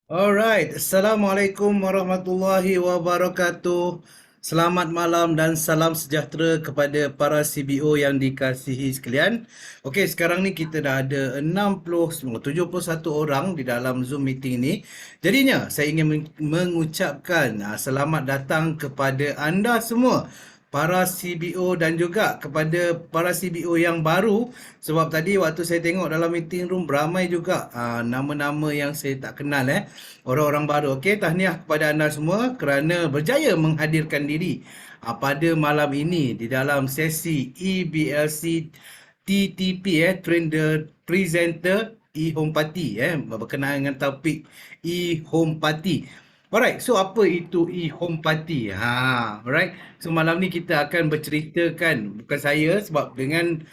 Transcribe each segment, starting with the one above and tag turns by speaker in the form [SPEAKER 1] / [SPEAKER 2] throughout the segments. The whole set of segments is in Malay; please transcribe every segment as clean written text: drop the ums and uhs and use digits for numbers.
[SPEAKER 1] Alright, Assalamualaikum warahmatullahi wabarakatuh. Selamat malam dan salam sejahtera kepada para CBO yang dikasihi sekalian. Okey, sekarang ni kita dah ada 71 orang di dalam Zoom meeting ini. Jadinya, saya ingin mengucapkan selamat datang kepada anda semua, para CBO dan juga kepada para CBO yang baru, sebab tadi waktu saya tengok dalam meeting room ramai juga nama-nama yang saya tak kenal, orang-orang baru. Okey, tahniah kepada anda semua kerana berjaya menghadirkan diri pada malam ini di dalam sesi EBLC TTP, Train the Presenter e-Home Party, berkenaan dengan topik e-Home Party. Alright, so apa itu e-Home Party? Alright. So malam ni kita akan berceritakan, bukan saya, sebab dengan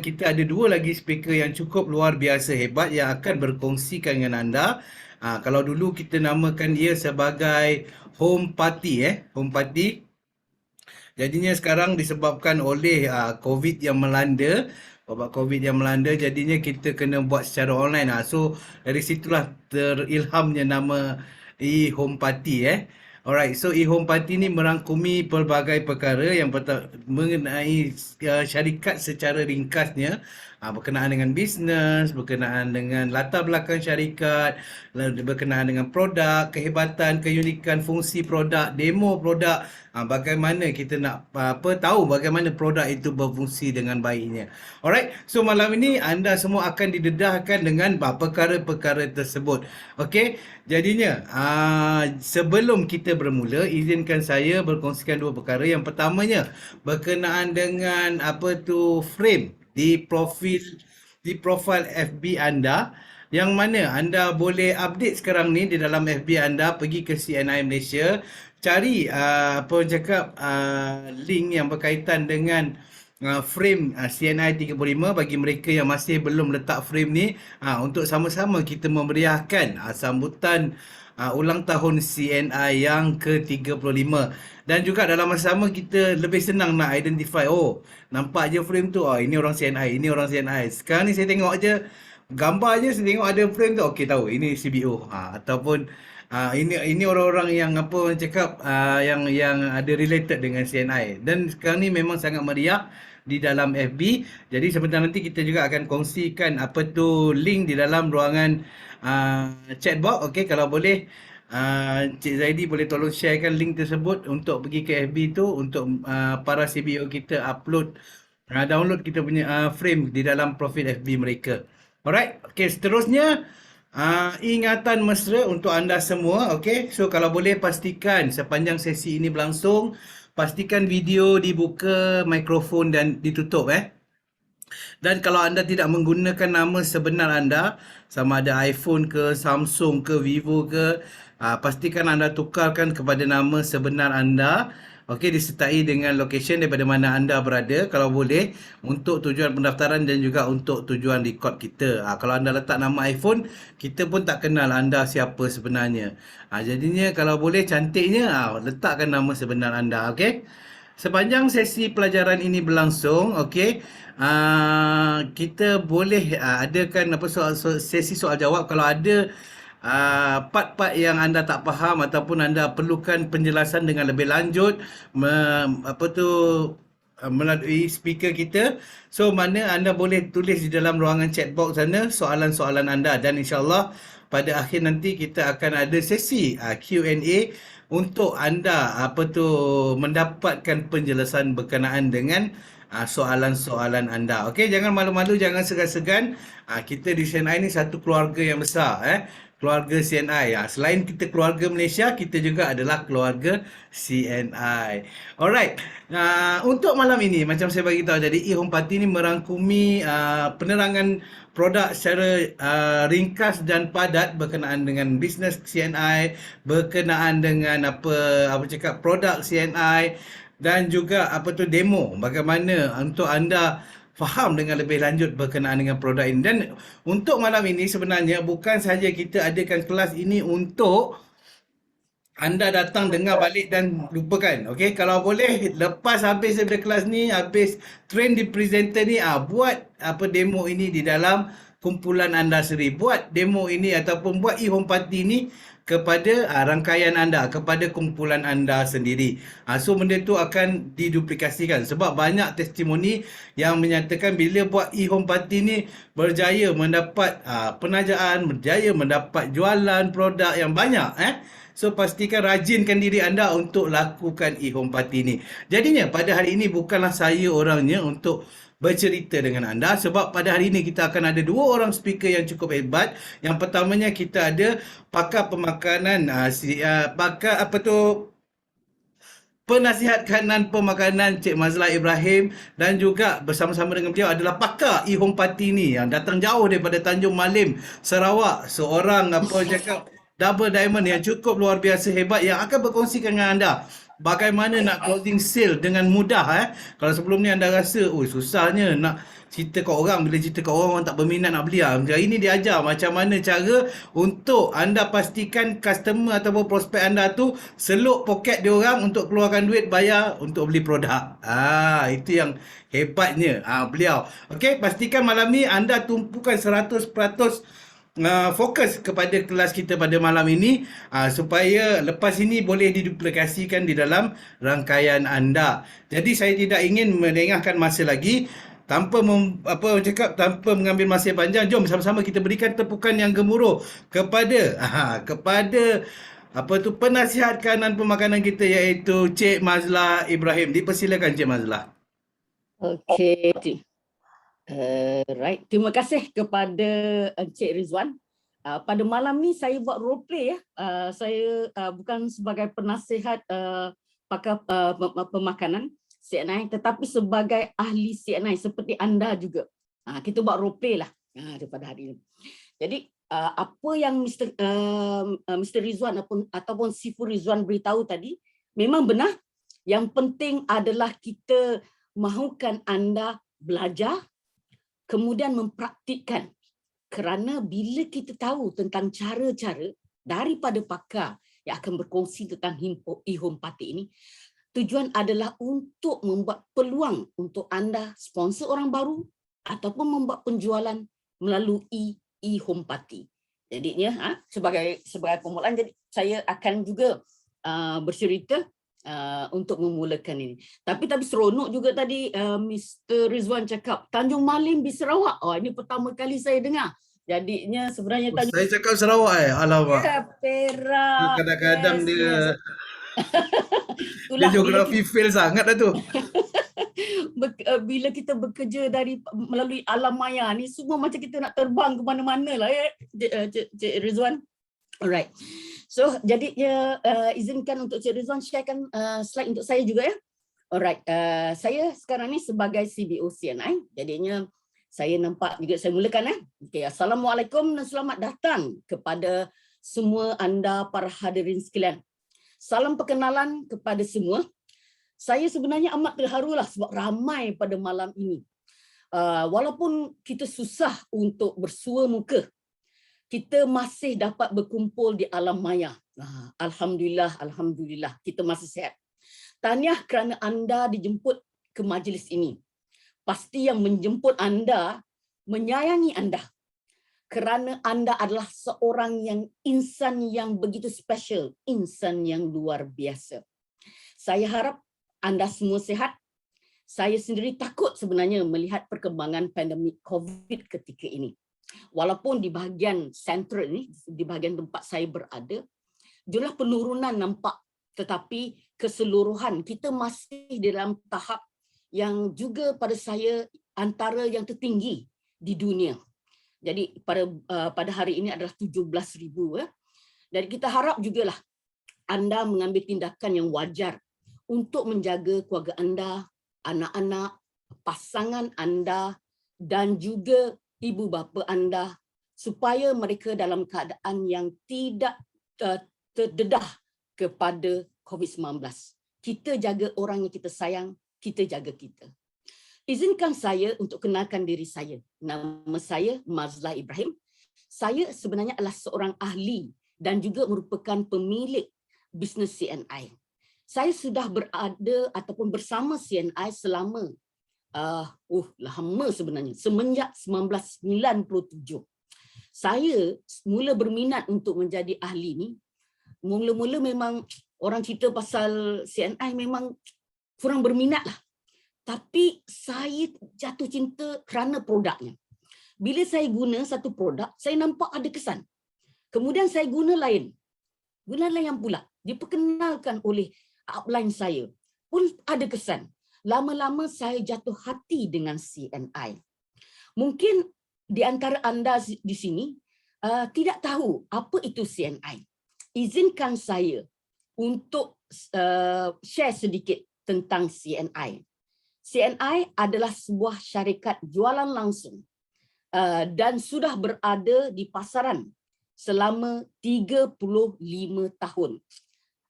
[SPEAKER 1] kita ada dua lagi speaker yang cukup luar biasa hebat yang akan berkongsikan dengan anda. Kalau dulu kita namakan dia sebagai Home Party, Home Party. Jadinya sekarang disebabkan oleh COVID yang melanda, wabak COVID yang melanda, jadinya kita kena buat secara online. So dari situlah terilhamnya nama e-Home Party, Alright, so e-Home Party ni merangkumi pelbagai perkara yang mengenai syarikat secara ringkasnya, berkenaan dengan bisnes, berkenaan dengan latar belakang syarikat, berkenaan dengan produk, kehebatan, keunikan fungsi produk, demo produk, bagaimana kita nak tahu bagaimana produk itu berfungsi dengan baiknya. Alright, so malam ini anda semua akan didedahkan dengan perkara-perkara tersebut. Okey, jadinya sebelum kita bermula, izinkan saya berkongsikan dua perkara. Yang pertamanya berkenaan dengan frame di profil FB anda, yang mana anda boleh update sekarang ni di dalam FB anda. Pergi ke CNI Malaysia, cari link yang berkaitan dengan frame CNI 35. Bagi mereka yang masih belum letak frame ni, untuk sama-sama kita memeriahkan sambutan ulang tahun CNI yang ke-35. Dan juga dalam masa sama kita lebih senang nak identify, nampak je frame tu, ini orang CNI, ini orang CNI. Sekarang ni saya tengok je gambar je, saya tengok ada frame tu, okey, tahu ini CBO. Ataupun ini orang-orang yang orang cakap, yang ada related dengan CNI. Dan sekarang ni memang sangat meriah di dalam FB. Jadi sebentar nanti kita juga akan kongsikan link di dalam ruangan chat box. Okey, kalau boleh Cik Zaidi boleh tolong sharekan link tersebut untuk pergi ke FB tu, untuk para CBO kita download kita punya frame di dalam profil FB mereka. Alright, okey, seterusnya ingatan mesra untuk anda semua. Okey, so kalau boleh pastikan sepanjang sesi ini berlangsung, pastikan video dibuka, mikrofon dan ditutup, Dan kalau anda tidak menggunakan nama sebenar anda, sama ada iPhone ke, Samsung ke, Vivo ke, pastikan anda tukarkan kepada nama sebenar anda. Okey, disertai dengan location daripada mana anda berada, kalau boleh, untuk tujuan pendaftaran dan juga untuk tujuan rekod kita. Kalau anda letak nama iPhone, kita pun tak kenal anda siapa sebenarnya. Jadinya kalau boleh, cantiknya letakkan nama sebenar anda. Okey. Sepanjang sesi pelajaran ini berlangsung, okey, kita boleh adakan sesi soal jawab. Kalau ada part-part yang anda tak faham ataupun anda perlukan penjelasan dengan lebih lanjut, melalui speaker kita, so mana anda boleh tulis di dalam ruangan chat box sana soalan-soalan anda, dan insyaAllah pada akhir nanti kita akan ada sesi Q&A untuk anda mendapatkan penjelasan berkenaan dengan soalan-soalan anda. Okey, jangan malu-malu, jangan segan-segan. Kita di CNI ni satu keluarga yang besar, keluarga CNI. Selain kita keluarga Malaysia, kita juga adalah keluarga CNI. Alright. Untuk malam ini, macam saya bagi tahu tadi, e-Home Party ni merangkumi penerangan produk secara ringkas dan padat berkenaan dengan bisnes CNI, berkenaan dengan produk CNI, dan juga demo bagaimana untuk anda faham dengan lebih lanjut berkenaan dengan produk ini. Dan untuk malam ini sebenarnya bukan saja kita adakan kelas ini untuk anda datang dengar balik dan lupakan. Okey, kalau boleh lepas habis daripada kelas ni, habis train di presenter ni, buat demo ini di dalam kumpulan anda sendiri. Buat demo ini ataupun buat e-home party ni kepada rangkaian anda, kepada kumpulan anda sendiri. So benda tu akan diduplikasikan sebab banyak testimoni yang menyatakan bila buat e-home party ni berjaya mendapat penajaan, berjaya mendapat jualan produk yang banyak. So pastikan rajinkan diri anda untuk lakukan e-home party ni. Jadinya pada hari ini bukanlah saya orangnya untuk bercerita dengan anda sebab pada hari ini kita akan ada dua orang speaker yang cukup hebat. Yang pertamanya kita ada pakar pemakanan, pakar apa tu, penasihat kanan pemakanan Cik Mazlah Ibrahim, dan juga bersama-sama dengan beliau adalah pakar e-home party ni yang datang jauh daripada Tanjung Malim, Sarawak. Seorang apa cakap double diamond yang cukup luar biasa hebat yang akan berkongsikan dengan anda bagaimana nak closing sale dengan mudah. Kalau sebelum ni anda rasa susahnya nak cerita kat orang, bila cerita kat orang tak berminat nak beli. Hari ni dia ajar macam mana cara untuk anda pastikan customer ataupun prospek anda tu seluk poket dia orang untuk keluarkan duit bayar untuk beli produk. Itu yang hebatnya beliau. Okey, pastikan malam ni anda tumpukan 100% fokus kepada kelas kita pada malam ini supaya lepas ini boleh diduplikasikan di dalam rangkaian anda. Jadi saya tidak ingin melengahkan masa lagi. Tanpa tanpa mengambil masa yang panjang, jom sama-sama kita berikan tepukan yang gemuruh kepada penasihat kanan pemakanan kita iaitu Cik Mazlah Ibrahim. Dipersilakan Cik Mazlah.
[SPEAKER 2] Okey. Right. Terima kasih kepada Encik Rizwan. Pada malam ni saya buat role play ya. Saya bukan sebagai penasihat pakar pemakanan CNI, tetapi sebagai ahli CNI seperti anda juga. Kita buat role play lah daripada hari ini. Jadi apa yang Mr. Rizwan ataupun Sifu Rizwan beritahu tadi memang benar. Yang penting adalah kita mahukan anda belajar, kemudian mempraktikkan. Kerana bila kita tahu tentang cara-cara daripada pakar yang akan berkongsi tentang e-home party ini, tujuan adalah untuk membuat peluang untuk anda sponsor orang baru ataupun membuat penjualan melalui e-home party. Jadinya sebagai permulaan, jadi saya akan juga bercerita untuk memulakan ini. Tapi seronok juga tadi Mr. Rizwan cakap Tanjung Malim di Sarawak. Ini pertama kali saya dengar. Jadinya sebenarnya
[SPEAKER 1] saya cakap Sarawak alamak.
[SPEAKER 2] Ya, Perak.
[SPEAKER 1] Kadang-kadang dia
[SPEAKER 2] dia
[SPEAKER 1] geografi fail sangat lah tu.
[SPEAKER 2] Bila kita bekerja melalui alam maya ni, semua macam kita nak terbang ke mana-mana lah ya, Cik Rizwan. Alright. So, jadi izinkan untuk Cik Rizwan sharekan slide untuk saya juga ya. Alright. Saya sekarang ni sebagai CBO CNI. Jadinya saya nampak juga, saya mulakan Okay. Assalamualaikum dan selamat datang kepada semua anda para hadirin sekalian. Salam perkenalan kepada semua. Saya sebenarnya amat terharu lah sebab ramai pada malam ini. Walaupun kita susah untuk bersua muka, kita masih dapat berkumpul di alam maya. Alhamdulillah, Alhamdulillah, kita masih sihat. Tahniah kerana anda dijemput ke majlis ini. Pasti yang menjemput anda menyayangi anda. Kerana anda adalah seorang insan yang begitu special, insan yang luar biasa. Saya harap anda semua sihat. Saya sendiri takut sebenarnya melihat perkembangan pandemik COVID ketika ini. Walaupun di bahagian sentral ini, di bahagian tempat saya berada, jumlah penurunan nampak, tetapi keseluruhan kita masih dalam tahap yang juga pada saya antara yang tertinggi di dunia. Jadi pada hari ini adalah 17,000. Dan kita harap jugalah anda mengambil tindakan yang wajar untuk menjaga keluarga anda, anak-anak, pasangan anda dan juga ibu bapa anda supaya mereka dalam keadaan yang tidak terdedah kepada COVID-19. Kita jaga orang yang kita sayang, kita jaga kita. Izinkan saya untuk kenalkan diri saya. Nama saya Mazlah Ibrahim. Saya sebenarnya adalah seorang ahli dan juga merupakan pemilik bisnes CNI. Saya sudah berada ataupun bersama CNI selama lama sebenarnya, semenjak 1997. Saya mula berminat untuk menjadi ahli ni. Mula-mula memang orang cerita pasal CNI memang kurang berminat lah. Tapi saya jatuh cinta kerana produknya. Bila saya guna satu produk, saya nampak ada kesan. Kemudian saya guna lain. Guna lain pula. Diperkenalkan oleh upline saya. Pun ada kesan. Lama-lama saya jatuh hati dengan CNI. Mungkin di antara anda di sini tidak tahu apa itu CNI. Izinkan saya untuk share sedikit tentang CNI. CNI adalah sebuah syarikat jualan langsung dan sudah berada di pasaran selama 35 tahun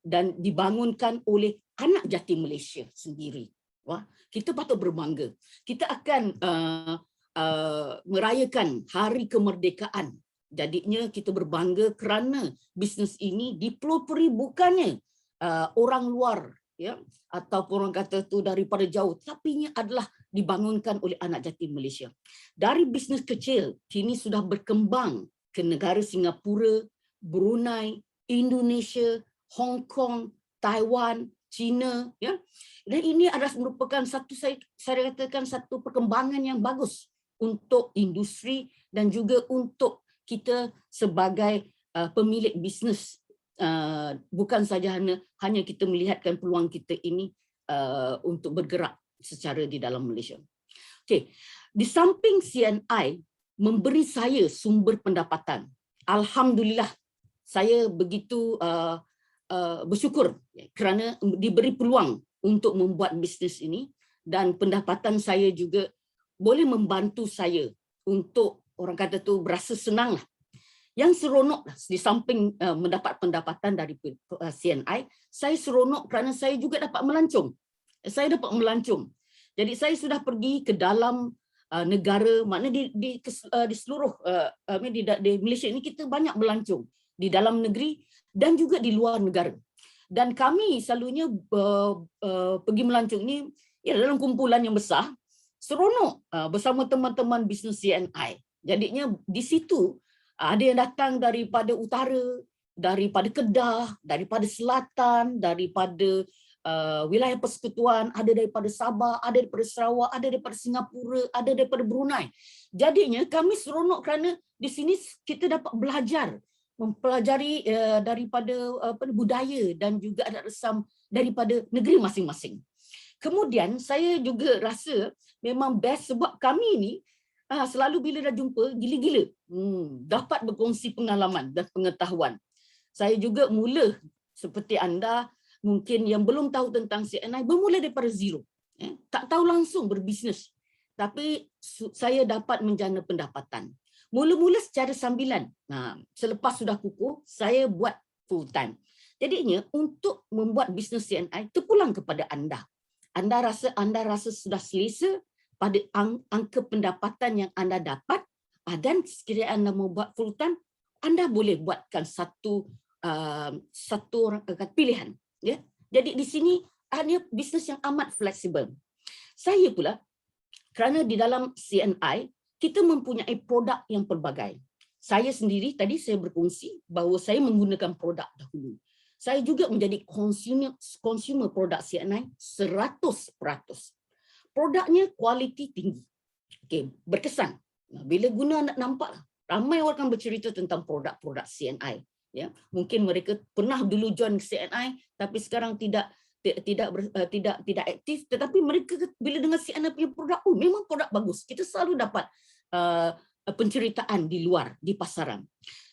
[SPEAKER 2] dan dibangunkan oleh anak jati Malaysia sendiri. Wah, kita patut berbangga. Kita akan merayakan hari kemerdekaan. Jadinya kita berbangga kerana bisnes ini dipelopori bukannya orang luar, ya, ataupun orang kata tu daripada jauh, tapi ini adalah dibangunkan oleh anak jati Malaysia. Dari bisnes kecil kini sudah berkembang ke negara Singapura, Brunei, Indonesia, Hong Kong, Taiwan, China, ya. Dan ini adalah merupakan satu saya katakan satu perkembangan yang bagus untuk industri dan juga untuk kita sebagai pemilik bisnes. Bukan saja hanya kita melihatkan peluang kita ini untuk bergerak secara di dalam Malaysia. Okey, di samping CNI memberi saya sumber pendapatan, alhamdulillah saya begitu bersyukur kerana diberi peluang untuk membuat bisnes ini dan pendapatan saya juga boleh membantu saya untuk orang kata tu berasa senang lah. Yang seronok di samping mendapat pendapatan dari CNI, saya seronok kerana saya juga dapat melancong. Saya dapat melancong. Jadi saya sudah pergi ke dalam negara, maknanya di seluruh di Malaysia ini kita banyak melancong di dalam negeri dan juga di luar negara. Dan kami selalunya pergi melancong ni ya dalam kumpulan yang besar, seronok bersama teman-teman bisnes CNI. Jadinya di situ ada yang datang daripada utara, daripada Kedah, daripada selatan, daripada wilayah persekutuan, ada daripada Sabah, ada daripada Sarawak, ada daripada Singapura, ada daripada Brunei. Jadinya kami seronok kerana di sini kita dapat belajar, mempelajari daripada budaya dan juga adat resam daripada negeri masing-masing. Kemudian saya juga rasa memang best sebab kami ni selalu bila dah jumpa gila-gila dapat berkongsi pengalaman dan pengetahuan. Saya juga mula seperti anda mungkin yang belum tahu tentang CNI bermula daripada zero. Tak tahu langsung berbisnes. Tapi saya dapat menjana pendapatan. Mula-mula secara sambilan. Selepas sudah kukuh, saya buat full time. Jadinya untuk membuat bisnes CNI terpulang kepada anda. Anda rasa sudah selesa pada angka pendapatan yang anda dapat dan sekiranya anda mau buat full time, anda boleh buatkan satu orang kata pilihan. Ya, jadi di sini hanya bisnes yang amat fleksibel. Saya pula kerana di dalam CNI kita mempunyai produk yang pelbagai. Saya sendiri tadi saya berkongsi bahawa saya menggunakan produk dahulu. Saya juga menjadi consumer produk CNI 100%. Produknya kualiti tinggi. Okey, berkesan. Bila guna nak nampak ramai orang akan bercerita tentang produk-produk CNI. Ya, mungkin mereka pernah dulu join CNI tapi sekarang tidak aktif, tetapi mereka bila dengar CNI punya produk, memang produk bagus. Kita selalu dapat penceritaan di luar di pasaran.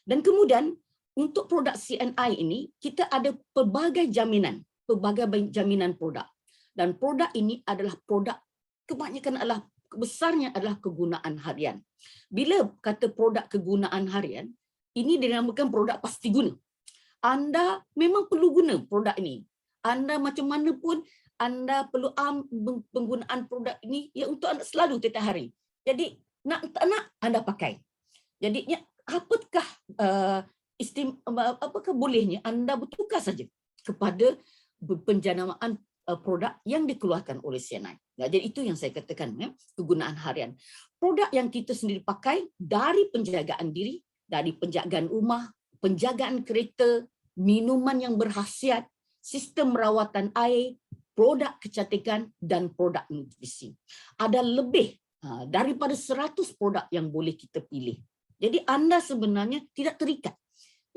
[SPEAKER 2] Dan kemudian untuk produk CNI ini kita ada pelbagai jaminan produk. Dan produk ini adalah produk kebanyakan besarnya adalah kegunaan harian. Bila kata produk kegunaan harian, ini dinamakan produk pasti guna. Anda memang perlu guna produk ini. Anda macam mana pun anda perlu penggunaan produk ini ya untuk anda selalu setiap hari. Jadi nak tak nak anda pakai. Jadinya apakah apakah bolehnya anda bertukar saja kepada penjanamaan produk yang dikeluarkan oleh CNI. Ya, jadi itu yang saya katakan, ya, kegunaan harian. Produk yang kita sendiri pakai dari penjagaan diri, dari penjagaan rumah, penjagaan kereta, minuman yang berkhasiat, sistem rawatan air, produk kecantikan dan produk nutrisi. Ada lebih daripada 100 produk yang boleh kita pilih. Jadi anda sebenarnya tidak terikat.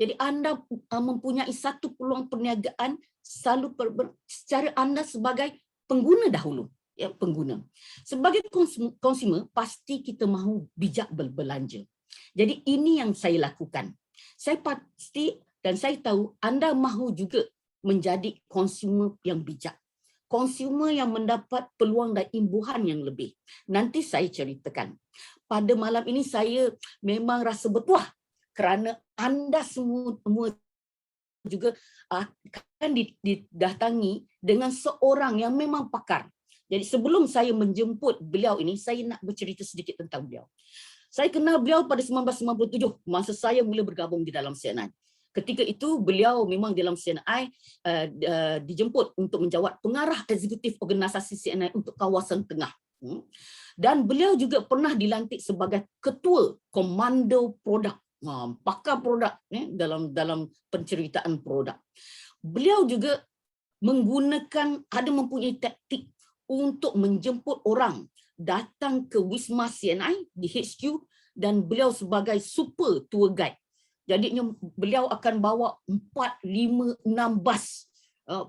[SPEAKER 2] Jadi anda mempunyai satu peluang perniagaan selalu secara anda sebagai pengguna dahulu, ya, pengguna. Sebagai konsumer pasti kita mahu bijak berbelanja. Jadi ini yang saya lakukan. Saya pasti dan saya tahu anda mahu juga menjadi konsumer yang bijak. Konsumer yang mendapat peluang dan imbuhan yang lebih. Nanti saya ceritakan. Pada malam ini saya memang rasa bertuah kerana anda semua juga akan didatangi dengan seorang yang memang pakar. Jadi sebelum saya menjemput beliau ini, saya nak bercerita sedikit tentang beliau. Saya kenal beliau pada 1997, masa saya mula bergabung di dalam CNI. Ketika itu beliau memang dalam CNI dijemput untuk menjawat pengarah eksekutif organisasi CNI untuk kawasan tengah. Dan beliau juga pernah dilantik sebagai ketua komando produk, pakar produk, dalam penceritaan produk. Beliau juga mempunyai taktik untuk menjemput orang datang ke Wisma CNI di HQ, dan beliau sebagai super tour guide. Jadinya beliau akan bawa 4, 5, 6 bas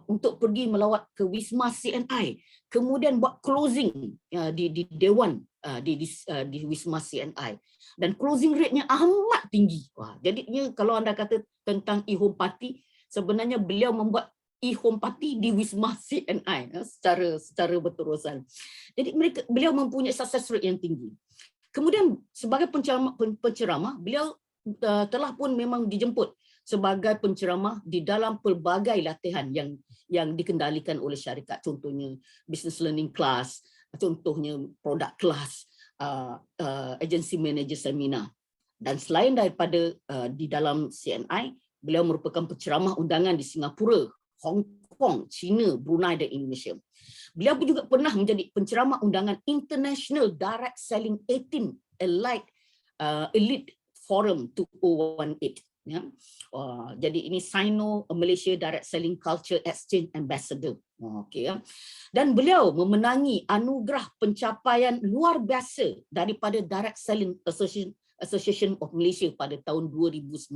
[SPEAKER 2] untuk pergi melawat ke Wisma CNI, kemudian buat closing di Dewan di Wisma CNI, dan closing rate-nya amat tinggi. Jadinya kalau anda kata tentang e-home party, sebenarnya beliau membuat e-home party di Wisma CNI secara berterusan. Jadi beliau mempunyai success rate yang tinggi. Kemudian sebagai penceramah, beliau telah pun memang dijemput sebagai penceramah di dalam pelbagai latihan yang dikendalikan oleh syarikat, contohnya business learning class, contohnya product class, agency manager seminar. Dan selain daripada di dalam CNI, beliau merupakan penceramah undangan di Singapura, Hong Kong, China, Brunei dan Indonesia. Beliau juga pernah menjadi penceramah undangan International Direct Selling 18 Elite Forum 2018. Ya. Jadi ini Sino Malaysia Direct Selling Culture Exchange Ambassador. Okay, ya. Dan beliau memenangi anugerah pencapaian luar biasa daripada Direct Selling Association of Malaysia pada tahun 2019.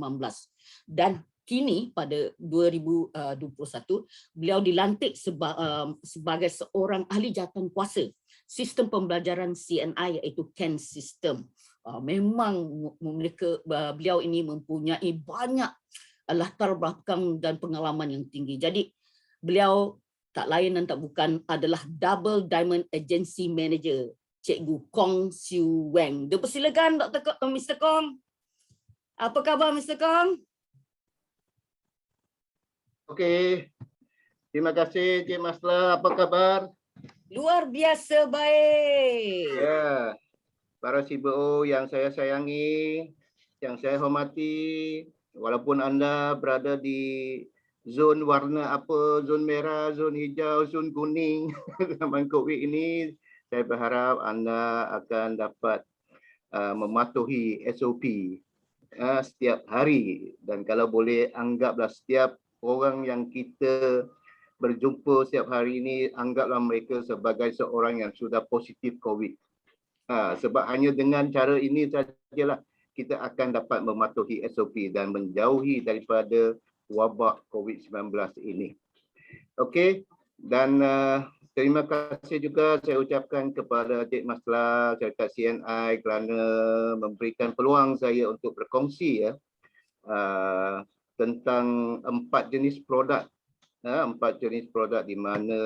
[SPEAKER 2] Dan kini pada 2021 beliau dilantik sebagai seorang ahli jawatan kuasa sistem pembelajaran CNI, iaitu CAN System. Memang beliau ini mempunyai banyak latar belakang dan pengalaman yang tinggi. Jadi beliau tak lain dan tak bukan adalah Double Diamond Agency Manager, Cikgu Kong Siu Weng. Dipersilakan Mr. Kong. Apa khabar Mr. Kong?
[SPEAKER 3] Okey, terima kasih Cik Masla. Apa khabar?
[SPEAKER 2] Luar biasa baik.
[SPEAKER 3] Ya, para CBO yang saya sayangi, yang saya hormati, walaupun anda berada di zon warna apa, zon merah, zon hijau, zon kuning zaman COVID ini, saya berharap anda akan dapat mematuhi SOP setiap hari, dan kalau boleh anggaplah setiap orang yang kita berjumpa setiap hari ini, anggaplah mereka sebagai seorang yang sudah positif COVID. Sebab hanya dengan cara ini sajalah kita akan dapat mematuhi SOP dan menjauhi daripada wabak COVID-19 ini. Okey, dan terima kasih juga saya ucapkan kepada Cik Masla, syarikat CNI kerana memberikan peluang saya untuk berkongsi tentang 4 jenis produk. 4 jenis produk di mana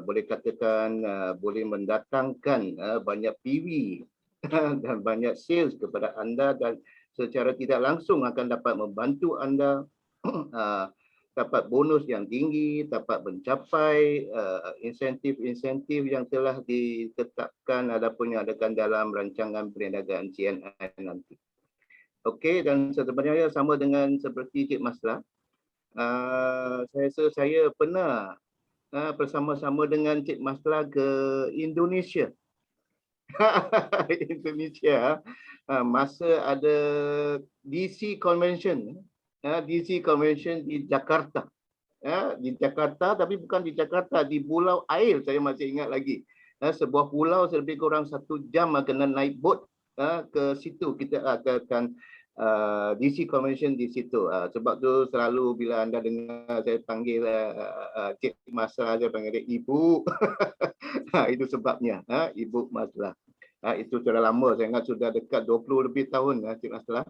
[SPEAKER 3] boleh katakan boleh mendatangkan banyak PV dan banyak sales kepada anda, dan secara tidak langsung akan dapat membantu anda dapat bonus yang tinggi, dapat mencapai insentif-insentif yang telah ditetapkan ataupun yang ada dalam rancangan perniagaan CNI nanti. Okey, dan sebenarnya sama dengan seperti Cik Masla, saya rasa saya pernah bersama-sama dengan Cik Maslah ke Indonesia. Indonesia, masa ada DC Convention, DC Convention di Jakarta. Di Jakarta, tapi bukan di Jakarta, di Pulau Air, saya masih ingat lagi. Sebuah pulau lebih kurang 1 jam kena naik bot ke situ. Kita akan DC Convention di situ. Sebab tu selalu bila anda dengar saya panggil Cik Maslah, saya panggil dia Ibu. Itu sebabnya, Ibu Maslah. Itu sudah lama, saya ingat sudah dekat 20 lebih tahun Cik Maslah.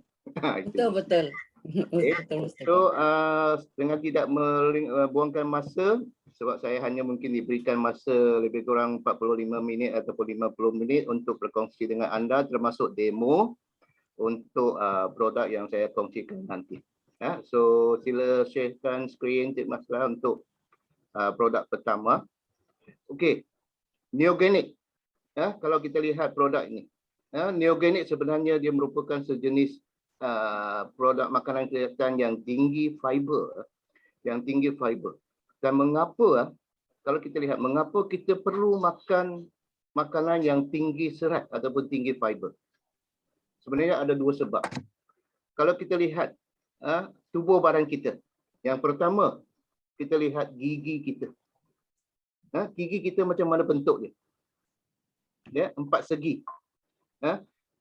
[SPEAKER 2] Betul.
[SPEAKER 3] Okay. So dengan tidak buangkan masa, sebab saya hanya mungkin diberikan masa lebih kurang 45 minit ataupun 50 minit untuk berkongsi dengan anda, termasuk demo untuk produk yang saya kongsikan nanti. So sila sharekan skrin Cik Maslah untuk produk pertama. Okey, Neoganic. Kalau kita lihat produk ini, Neoganic sebenarnya dia merupakan sejenis produk makanan kelihatan yang tinggi fiber, Dan mengapa, kalau kita lihat, mengapa kita perlu makan makanan yang tinggi serat ataupun tinggi fiber? Sebenarnya ada 2 sebab. Kalau kita lihat tubuh badan kita, yang pertama kita lihat gigi kita. Gigi kita macam mana bentuk dia? 4 segi.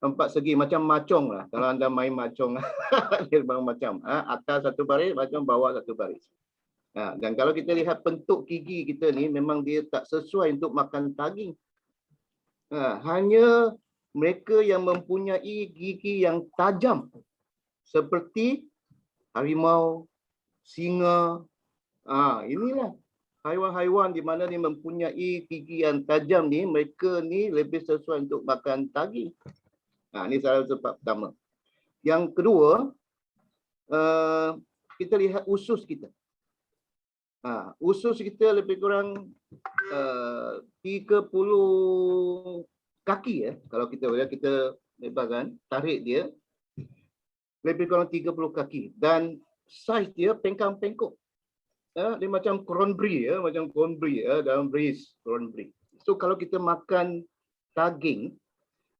[SPEAKER 3] 4 segi macam macong lah. Kalau anda main macong, dia macam atas satu baris, macam bawah satu baris. Dan kalau kita lihat bentuk gigi kita ni, memang dia tak sesuai untuk makan daging. Hanya mereka yang mempunyai gigi yang tajam, seperti harimau, singa. Inilah haiwan-haiwan di mana dia mempunyai gigi yang tajam ni, mereka ni lebih sesuai untuk makan daging. Ini salah satu sebab pertama. Yang kedua, kita lihat usus kita. Usus kita lebih kurang 30 kaki kalau kita lebarkan, tarik dia lebih kurang 30 kaki dan saiz dia pengkang-pengkok. Dia macam corned beef, dalam beris corned beef. So kalau kita makan daging,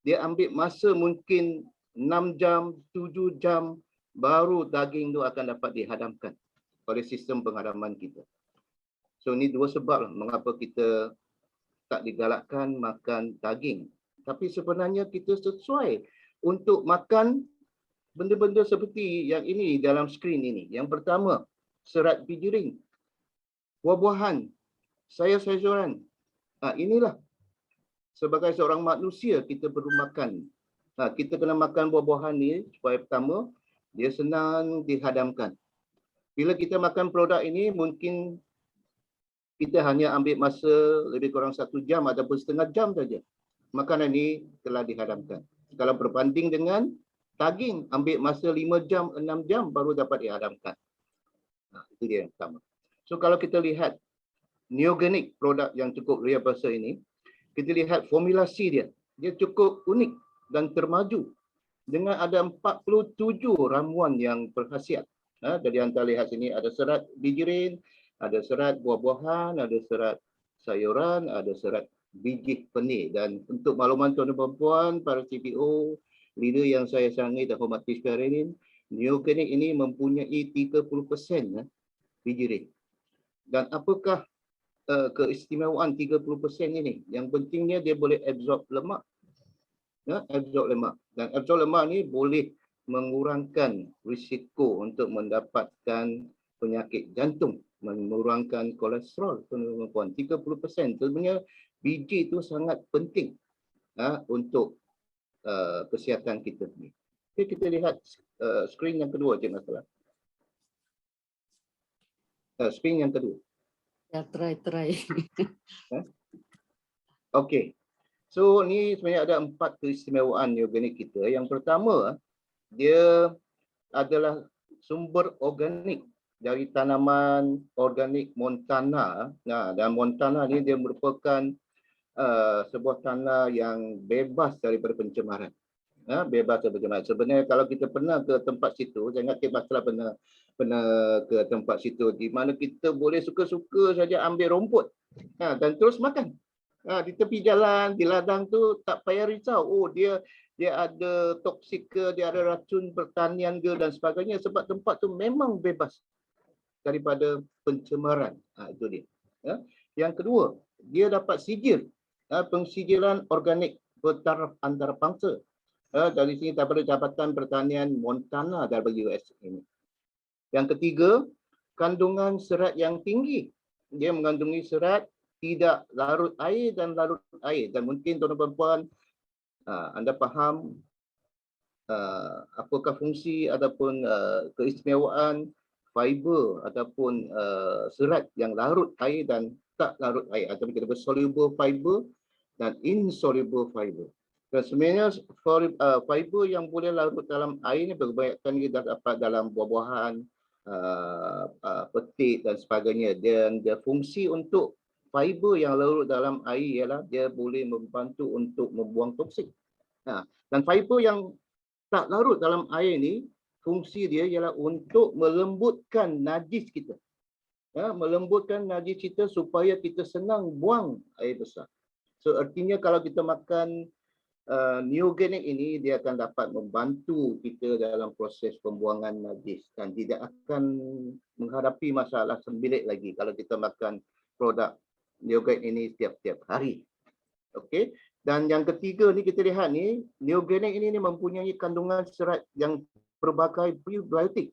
[SPEAKER 3] dia ambil masa mungkin 6 jam, 7 jam baru daging itu akan dapat dihadamkan oleh sistem penghadaman kita. So ini 2 sebab mengapa kita tak digalakkan makan daging. Tapi sebenarnya kita sesuai untuk makan benda-benda seperti yang ini dalam skrin ini. Yang pertama, serat bijiring, buah-buahan, sayur-sayuran. Inilah sebagai seorang manusia kita perlu makan. Kita kena makan buah-buahan ni supaya pertama dia senang dihadamkan. Bila kita makan produk ini, mungkin kita hanya ambil masa lebih kurang 1 jam ataupun setengah jam saja. Makanan ini telah dihadamkan. Kalau berbanding dengan daging, ambil masa 5 jam, 6 jam baru dapat dihadamkan. Itu dia yang pertama. So kalau kita lihat Neoganic produk yang cukup luar biasa ini, kita lihat formulasi dia. Dia cukup unik dan termaju. Dengan ada 47 ramuan yang berkhasiat. Jadi anda lihat sini ada serat bijirin, ada serat buah-buahan, ada serat sayuran, ada serat biji benih. Dan untuk makluman tuan dan puan, para CPO, leader yang saya sayangi dan hormati sekalian, Neoganic ini mempunyai 30% bijirin. Dan apakah keistimewaan 30% ini? Yang pentingnya dia boleh absorb lemak. Absorb lemak. Dan absorb lemak ni boleh mengurangkan risiko untuk mendapatkan penyakit jantung, mengurangkan kolesterol. 30%. Sebenarnya biji itu sangat penting untuk kesihatan kita ni. Okay, kita lihat skrin yang kedua, Cik Maslah. Skrin yang kedua.
[SPEAKER 2] Ya, try.
[SPEAKER 3] Okey. So ni sebenarnya ada 4 keistimewaan Neoganic kita. Yang pertama, dia adalah sumber organik dari tanaman organik Montana. Dan Montana ni dia merupakan sebuah tanah yang bebas daripada pencemaran. Bebas daripada pencemaran. Sebenarnya kalau kita pernah ke tempat situ, saya ingat Cik Maslah pernah pernah ke tempat situ di mana kita boleh suka-suka saja ambil rumput dan terus makan. Di tepi jalan, di ladang tu tak payah risau. Oh, dia ada toksik ke, dia ada racun pertanian ke dan sebagainya, sebab tempat tu memang bebas daripada pencemaran. Itu dia. Yang kedua, dia dapat sijil, pensijilan organik bertaraf antarabangsa. Dari sini daripada Jabatan Pertanian Montana dari US ini. Yang ketiga, kandungan serat yang tinggi. Dia mengandungi serat tidak larut air dan larut air. Dan mungkin tuan-tuan dan puan, anda faham apakah fungsi ataupun keistimewaan fiber ataupun serat yang larut air dan tak larut air. Atau kita sebut soluble fiber dan insoluble fiber. Dan sebenarnya fiber yang boleh larut dalam air ini kebanyakan kita dapat dalam buah-buahan, petik dan sebagainya. Dan dia fungsi untuk fiber yang larut dalam air ialah dia boleh membantu untuk membuang toksik. Dan fiber yang tak larut dalam air ni, fungsi dia ialah untuk melembutkan najis kita. Melembutkan najis kita supaya kita senang buang air besar. So artinya kalau kita makan neogenik ini, dia akan dapat membantu kita dalam proses pembuangan najis dan tidak akan menghadapi masalah sembilit lagi kalau kita makan produk neogenik ini setiap hari. Okey. Dan yang ketiga ni kita lihat ni, neogenik ini mempunyai kandungan serat yang berbagai probiotik.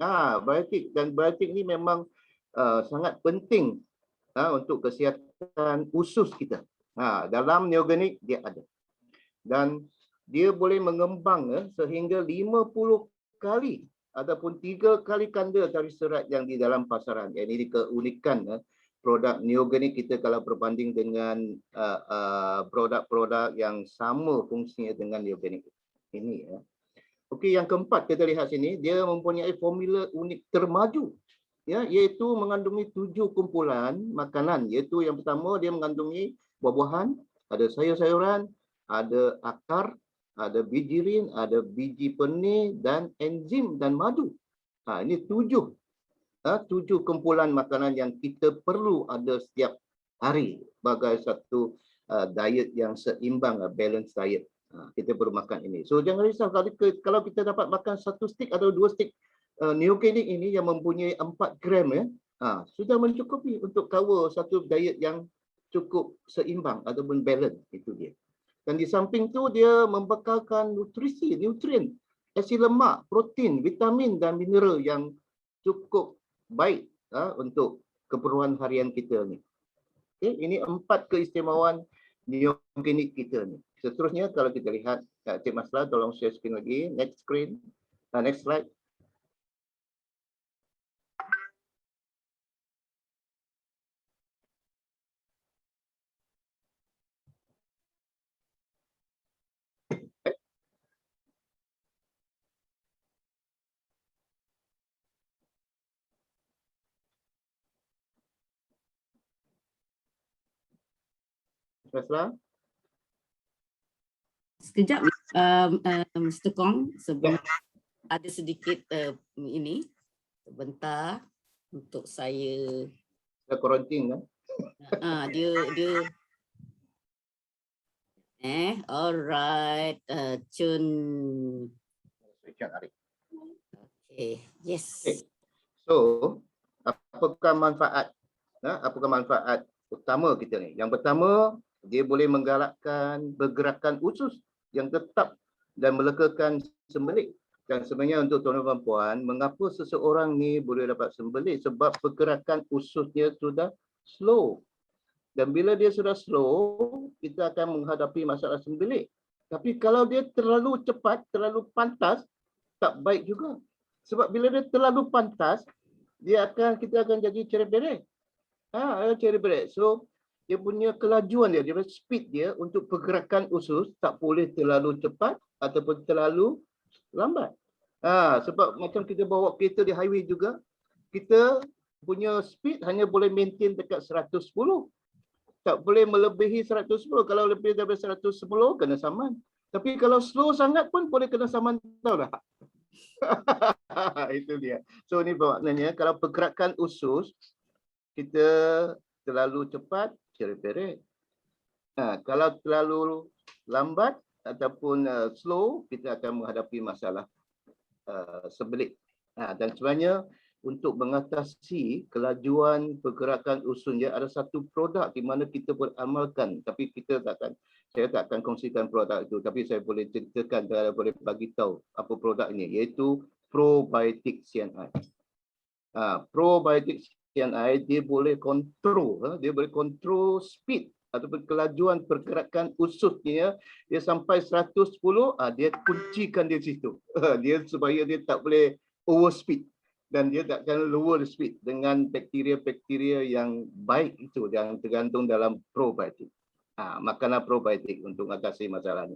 [SPEAKER 3] Probiotik dan probiotik ini memang sangat penting untuk kesihatan usus kita. Dalam neogenik dia ada. Dan dia boleh mengembang sehingga 50 kali ataupun 3 kali ganda dari serat yang di dalam pasaran. Ini keunikan produk neogenik kita kalau berbanding dengan produk-produk yang sama fungsinya dengan neogenik ini. Okey, yang keempat kita lihat sini, dia mempunyai formula unik termaju, iaitu mengandungi 7 kumpulan makanan. Iaitu yang pertama, dia mengandungi buah-buahan, ada sayur-sayuran, ada akar, ada bijirin, ada biji penih dan enzim dan madu. Ini 7 kumpulan makanan yang kita perlu ada setiap hari sebagai satu diet yang seimbang, balance diet. Kita perlu makan ini. So jangan risau kalau kita dapat makan 1 stick atau 2 stick neogenik ini yang mempunyai 4 gram sudah mencukupi untuk cover satu diet yang cukup seimbang ataupun balance. Itu dia. Dan di samping tu dia membekalkan nutrien, asid lemak, protein, vitamin dan mineral yang cukup baik untuk keperluan harian kita ni. Okay, ini 4 keistimewaan neogenik kita ni. Seterusnya kalau kita lihat, Cik Maslah tolong share screen lagi, next screen, next slide. Maslah.
[SPEAKER 2] Sekejap, Mr. Kong, sebelum ada sedikit ini, sebentar untuk saya.
[SPEAKER 3] Dah quarantine kan?
[SPEAKER 2] Dia alright, Chun. Okay, yes.
[SPEAKER 3] Okay. So, apakah manfaat? Apakah manfaat utama kita ni? Yang pertama, dia boleh menggalakkan pergerakan usus yang tetap dan melekakan sembelit. Dan sebenarnya untuk tuan-tuan dan puan, mengapa seseorang ni boleh dapat sembelit? Sebab pergerakan ususnya sudah slow. Dan bila dia sudah slow, kita akan menghadapi masalah sembelit. Tapi kalau dia terlalu cepat, terlalu pantas, tak baik juga. Sebab bila dia terlalu pantas, kita akan jadi cereberet. Cereberet. So, dia punya kelajuan dia punya speed dia untuk pergerakan usus tak boleh terlalu cepat ataupun terlalu lambat. Sebab macam kita bawa kereta di highway juga, kita punya speed hanya boleh maintain dekat 110. Tak boleh melebihi 110. Kalau lebih daripada 110 kena saman. Tapi kalau slow sangat pun boleh kena saman, tahu tak? Itu dia. So ni maknanya kalau pergerakan usus kita terlalu cepat, ceret-peret. Kalau terlalu lambat ataupun slow, kita akan menghadapi masalah sebelit. Dan sebenarnya untuk mengatasi kelajuan pergerakan usus dia ada satu produk di mana kita beramalkan, tapi saya tak akan kongsikan produk itu, tapi saya boleh ceritakan, saya boleh bagi tahu apa produk ini, iaitu probiotik CNI. Probiotik CNI dia boleh kontrol speed ataupun kelajuan pergerakan ususnya. Dia sampai 110, dia kuncikan di situ. Dia supaya dia tak boleh overspeed dan dia tak akan lower speed dengan bakteria-bakteria yang baik itu yang tergantung dalam probiotik. Makanan probiotik untuk mengatasi masalah ini.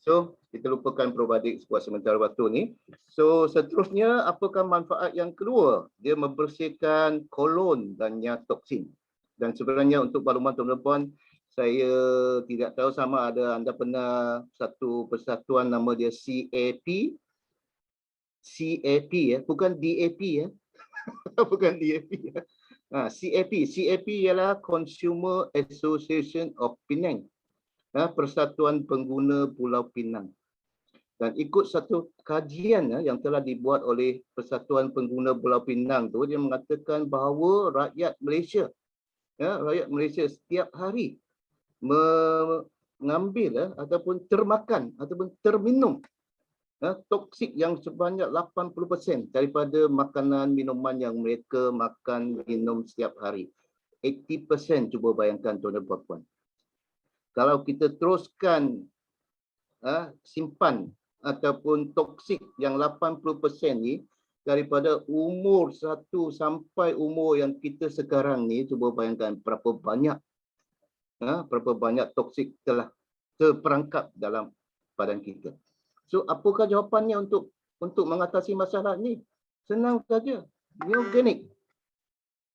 [SPEAKER 3] So, kita lupakan probiotik buat sementara waktu ni. So, seterusnya apakah manfaat yang kedua? Dia membersihkan kolon dan toksin. Dan sebenarnya untuk makluman tuan-tuan, saya tidak tahu sama ada anda pernah satu persatuan nama dia CAP. CAP ya, bukan DAP ya. Bukan DAP ya. CAP ialah Consumer Association of Penang. Persatuan Pengguna Pulau Pinang. Dan ikut satu kajian yang telah dibuat oleh Persatuan Pengguna Pulau Pinang tu, dia mengatakan bahawa rakyat Malaysia setiap hari mengambil ataupun termakan ataupun terminum toksik yang sebanyak 80% daripada makanan minuman yang mereka makan minum setiap hari. 80%, cuba bayangkan tuan dan puan-puan. Kalau kita teruskan simpan ataupun toksik yang 80% ni daripada umur 1 sampai umur yang kita sekarang ni, cuba bayangkan berapa banyak toksik telah terperangkap dalam badan kita. So apakah jawapannya untuk mengatasi masalah ni? Senang saja, neogenik.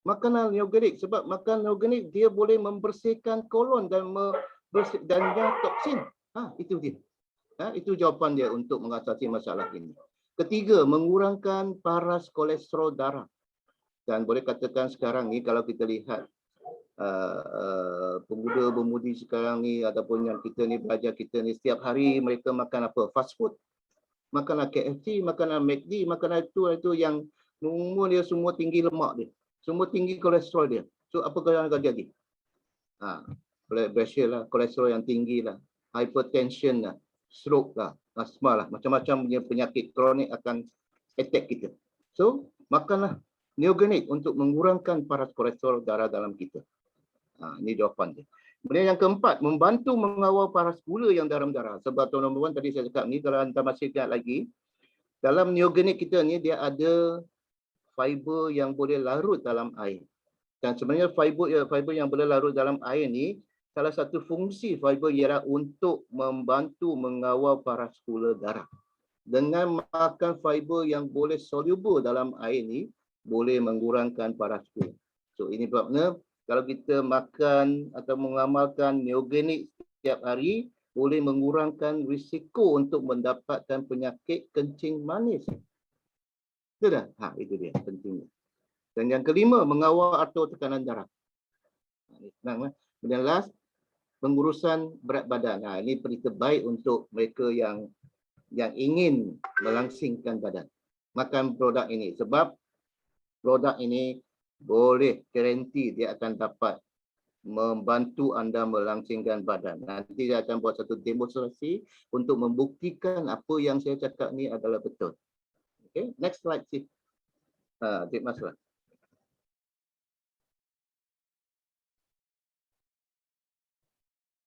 [SPEAKER 3] Makanan neogenik, sebab makanan neogenik dia boleh membersihkan kolon dan toksin. Itu dia. Itu jawapan dia untuk mengatasi masalah ini. Ketiga, mengurangkan paras kolesterol darah. Dan boleh katakan sekarang ni kalau kita lihat pemuda-pemudi sekarang ni ataupun yang kita ni belajar kita ni, setiap hari mereka makan apa? Fast food. Makanan KFC, makanan McD, makanan itu yang umur dia semua tinggi lemak dia. Semua tinggi kolesterol dia. So apa yang akan jadi? Blood pressure lah, kolesterol yang tinggi lah, hypertension lah, stroke lah, asma lah, macam-macam punya penyakit kronik akan attack kita. So makanlah neogenik untuk mengurangkan paras kolesterol darah dalam kita. Ini jawapan dia. Kemudian yang keempat, membantu mengawal paras gula yang dalam darah. Sebab tuan-tuan tadi saya cakap ni, kalau anda masih ingat lagi, dalam neogenik kita ni dia ada fiber yang boleh larut dalam air. Dan sebenarnya fiber yang boleh larut dalam air ni, salah satu fungsi fiber ialah untuk membantu mengawal paras gula darah. Dengan makan fiber yang boleh soluble dalam air ni, boleh mengurangkan paras gula. So ini sebabnya kalau kita makan atau mengamalkan neogenik setiap hari, boleh mengurangkan risiko untuk mendapatkan penyakit kencing manis. Betul tak? Itu dia pentingnya. Dan yang kelima, mengawal atur tekanan darah. Senang. Kemudian last, pengurusan berat badan. Ini berita baik untuk mereka yang ingin melangsingkan badan. Makan produk ini. Sebab produk ini boleh garanti dia akan dapat membantu anda melangsingkan badan. Nanti saya akan buat satu demonstrasi untuk membuktikan apa yang saya cakap ni adalah betul. Okay, next slide sih. Cik Maslah.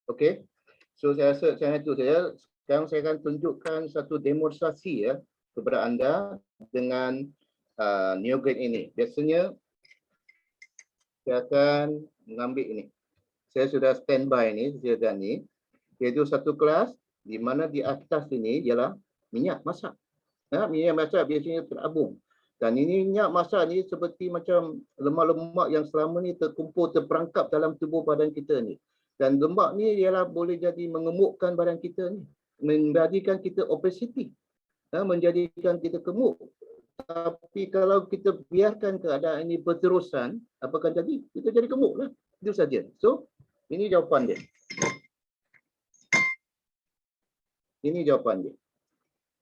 [SPEAKER 3] Okay, so saya rasa macam itu saja. Sekarang saya akan tunjukkan satu demonstrasi kepada anda dengan neogenik ini. Biasanya saya akan mengambil ini. Saya sudah standby ni, sediakan ni. Iaitu satu kelas di mana di atas ini ialah minyak masak. Minyak masak biasanya terabung. Dan ini minyak masak ni seperti macam lemak-lemak yang selama ni terkumpul, terperangkap dalam tubuh badan kita ni. Dan lemak ni ialah boleh jadi mengemukkan badan kita ni. Menjadikan kita obesiti. menjadikan kita gemuk. Tapi kalau kita biarkan keadaan ini berterusan, apa akan jadi? Kita jadi gemuk lah. Itu saja. So, ini jawapan dia. Ini jawapan dia.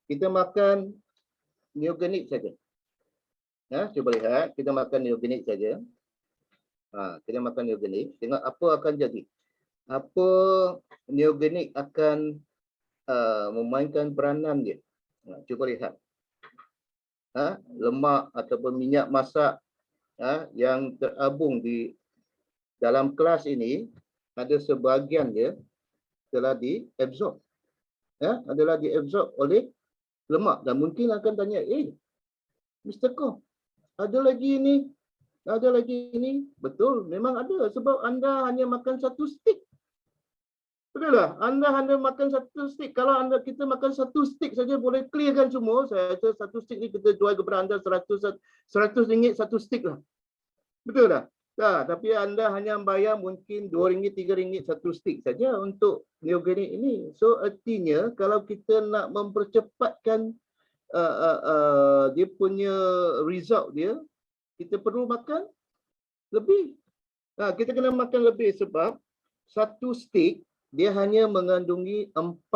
[SPEAKER 3] Kita makan neogenik saja. Cuba lihat, kita makan neogenik saja. Kita makan neogenik. Tengok apa akan jadi. Apa neogenik akan memainkan peranan dia. Cuba lihat. Lemak ataupun minyak masak yang terabung di dalam kelas ini, ada sebahagian dia telah diabsorb. Adalah diabsorb oleh lemak. Dan mungkin akan tanya, Mr. Koh, ada lagi ini, ada lagi ini. Betul, memang ada. Sebab anda hanya makan satu stick. Betul tak? Anda hanya makan satu stick. Kalau kita makan satu stick saja boleh clearkan semua. Saya rasa satu stick ni kita jual kepada anda RM100 satu stick lah. Betul tak? Tapi anda hanya bayar mungkin RM2, RM3 satu stick saja untuk neogenik ini. So artinya kalau kita nak mempercepatkan dia punya result dia, kita perlu makan lebih. Kita kena makan lebih sebab satu stick dia hanya mengandungi 4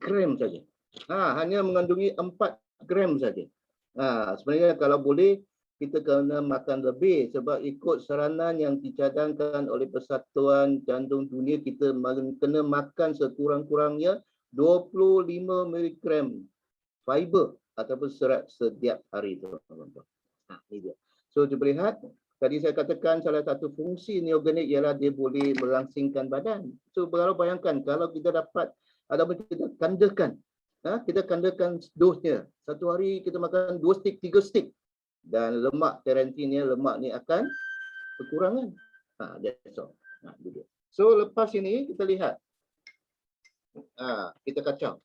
[SPEAKER 3] gram saja. Hanya mengandungi 4 gram saja. Sebenarnya kalau boleh kita kena makan lebih sebab ikut saranan yang dicadangkan oleh Persatuan Jantung Dunia, kita kena makan sekurang-kurangnya 25 mg fiber ataupun serat setiap hari. Ini dia. So cuba lihat, tadi saya katakan salah satu fungsi neogenik ialah dia boleh melangsingkan badan. So kalau bayangkan kalau kita dapat ataupun kita kandakan, kita kandakan dosnya. Satu hari kita makan 2 stick, 3 stick. Dan lemak karantinnya, lemak ni akan berkurangan. That's all. So lepas ini kita lihat. Kita kacau.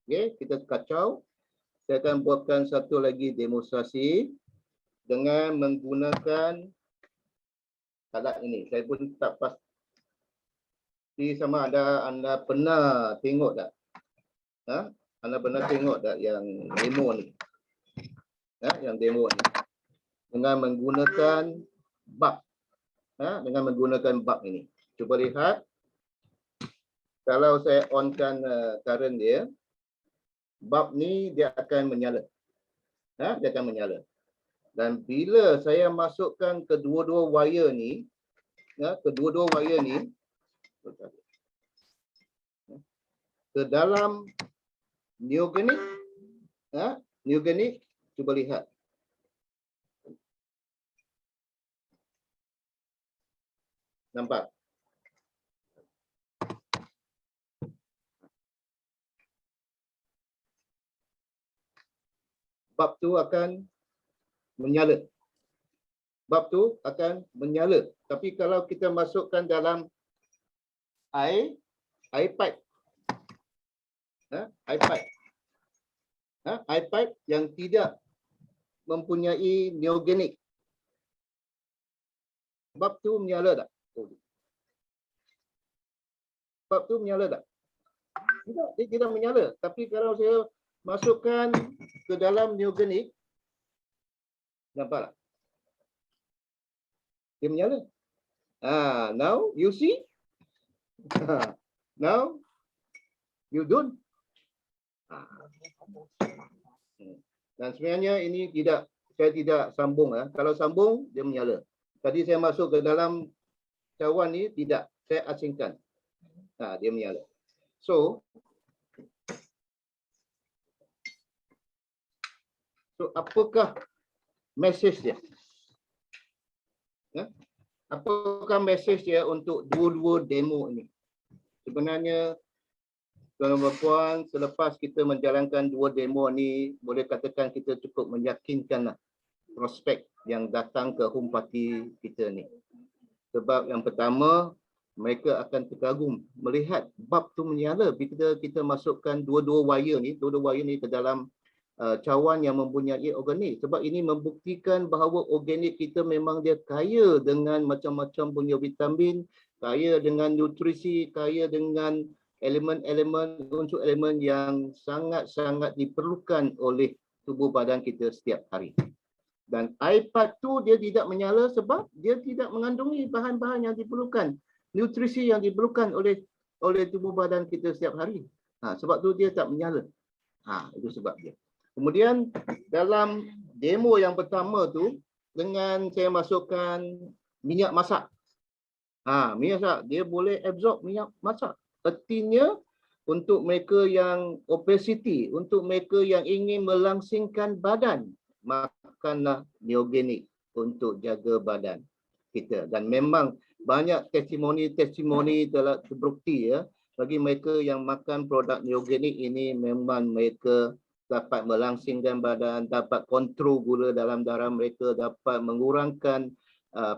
[SPEAKER 3] Okay, kita kacau. Saya akan buatkan satu lagi demonstrasi dengan menggunakan alat ini. Saya pun tak pasti sama ada anda pernah tengok tak? Anda pernah tengok tak yang demo ni? Yang demo ni. Dengan menggunakan bab. Dengan menggunakan bab ini. Cuba lihat. Kalau saya onkan current dia, bab ni dia akan menyala. Dia akan menyala. Dan bila saya masukkan kedua-dua wire ni, ke dalam neogenik, neogenik, cuba lihat. Nampak? Bab tu akan menyala. Bab tu akan menyala. Tapi kalau kita masukkan dalam air pipe, air pipe yang tidak mempunyai neogenik, bab tu menyala tak? Bab tu menyala tak? Tidak, dia tidak menyala. Tapi kalau saya masukkan ke dalam neogenik, nampak tak? Dia menyala. Now you see? Now you don't. Dan sebenarnya ini saya tidak sambung. Kalau sambung, dia menyala. Tadi saya masuk ke dalam cawan ni, tidak. Saya asingkan. Dia menyala. So apakah message dia? Apakah message dia untuk dua-dua demo ini? Sebenarnya, tuan-tuan dan puan, selepas kita menjalankan dua demo ni, boleh katakan kita cukup meyakinkan prospek yang datang ke home party kita ni. Sebab yang pertama, mereka akan terkagum melihat bab tu menyala bila kita masukkan dua-dua wire ni ke dalam cawan yang mempunyai organik. Sebab ini membuktikan bahawa organik kita memang dia kaya dengan macam-macam punya vitamin, kaya dengan nutrisi, kaya dengan elemen-elemen, unsur elemen yang sangat-sangat diperlukan oleh tubuh badan kita setiap hari. Dan air part tu dia tidak menyala sebab dia tidak mengandungi bahan-bahan yang diperlukan, nutrisi yang diperlukan oleh tubuh badan kita setiap hari. Sebab tu dia tak menyala. Itu sebab dia. Kemudian dalam demo yang pertama tu, dengan saya masukkan minyak masak. Minyak masak, dia boleh absorb minyak masak. Artinya untuk mereka yang obesity, untuk mereka yang ingin melangsingkan badan, makanlah neogenik untuk jaga badan kita. Dan memang banyak testimoni telah terbukti ya, bagi mereka yang makan produk neogenik ini memang mereka dapat melangsingkan badan, dapat kontrol gula dalam darah mereka, dapat mengurangkan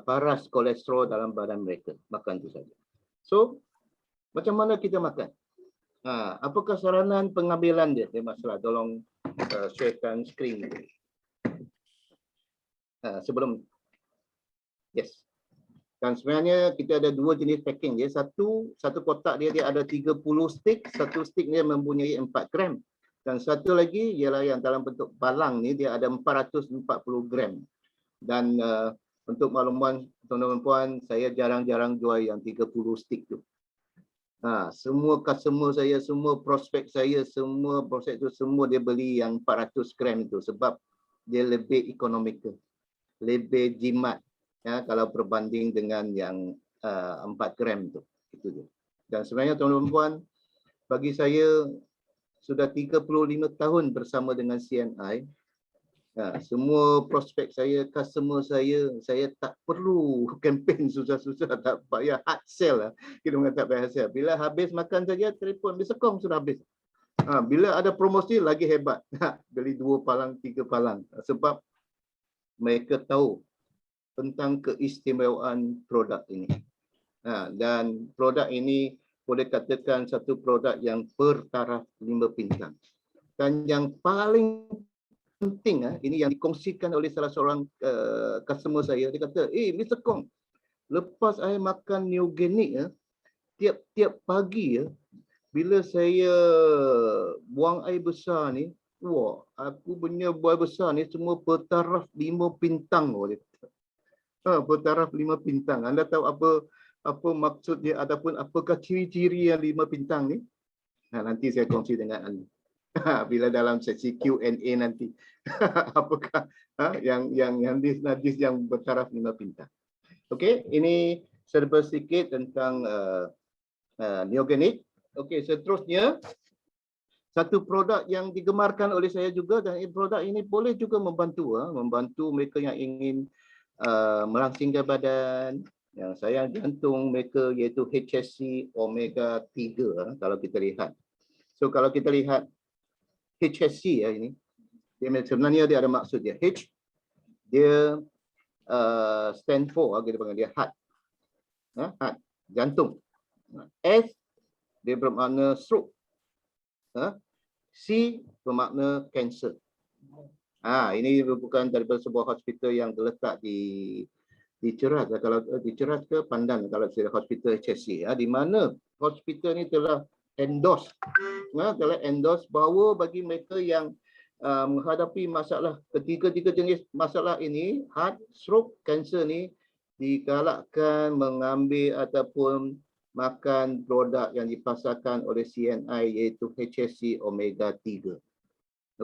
[SPEAKER 3] paras kolesterol dalam badan mereka. Makan itu saja. So, macam mana kita makan? Apakah saranan pengambilan dia? Dia masalah. Tolong sharekan skrin. Sebelum. Yes. Dan sebenarnya kita ada dua jenis packing dia. Satu kotak dia ada 30 stick. Satu stick dia mempunyai 4 gram. Dan satu lagi ialah yang dalam bentuk balang ni dia ada 440 gram. Dan untuk makluman tuan-tuan dan puan, saya jarang-jarang jual yang 30 stick tu. Semua customer saya, semua prospek saya, semua prospek tu semua dia beli yang 400 gram itu sebab dia lebih ekonomikal, lebih jimat ya, kalau berbanding dengan yang 4 gram tu. Itu dia. Dan sebenarnya tuan-tuan dan puan, bagi saya sudah 35 tahun bersama dengan CNI. Semua prospek saya, customer saya tak perlu kempen susah-susah, tak payah hard sell lah. Kita mengatakan tak payah hard sell. Bila habis makan saja, telefon bersekong sudah habis. Bila ada promosi lagi hebat. Beli 2 palang, 3 palang. Sebab mereka tahu tentang keistimewaan produk ini. Dan produk ini boleh katakan satu produk yang bertaraf 5 bintang. Dan yang paling penting, ini yang dikongsikan oleh salah seorang customer saya. Dia kata, Mr. Kong, lepas saya makan neogenik, tiap-tiap pagi bila saya buang air besar ni, aku punya buang besar ni semua bertaraf 5 bintang. Bertaraf 5 bintang. Anda tahu apa maksud dia ataupun apakah ciri-ciri yang 5 bintang ni? Nanti saya kongsi dengan anda. Bila dalam sesi Q&A nanti. Apakah yang hadis yang bertaraf 5 bintang. Okey, ini serba sedikit tentang neogenik. Okey, seterusnya satu produk yang digemarkan oleh saya juga, dan produk ini boleh juga membantu mereka yang ingin melangsingkan badan, yang sayang jantung mereka, iaitu HSC omega 3 kalau kita lihat. So kalau kita lihat HSC ini, sebenarnya dia ada maksud dia. H dia stand for, kita panggil dia heart. Heart, jantung. S dia bermakna stroke. C bermakna cancer. Ini merupakan daripada sebuah hospital yang terletak di Ceras. Kalau di Ceras ke Pandan, kalau saya hospital HSC, di mana hospital ini telah endorse bahawa bagi mereka yang menghadapi masalah ketiga jenis masalah ini, heart, stroke, cancer ni, digalakkan mengambil ataupun makan produk yang dipasarkan oleh CNI iaitu HSC omega 3.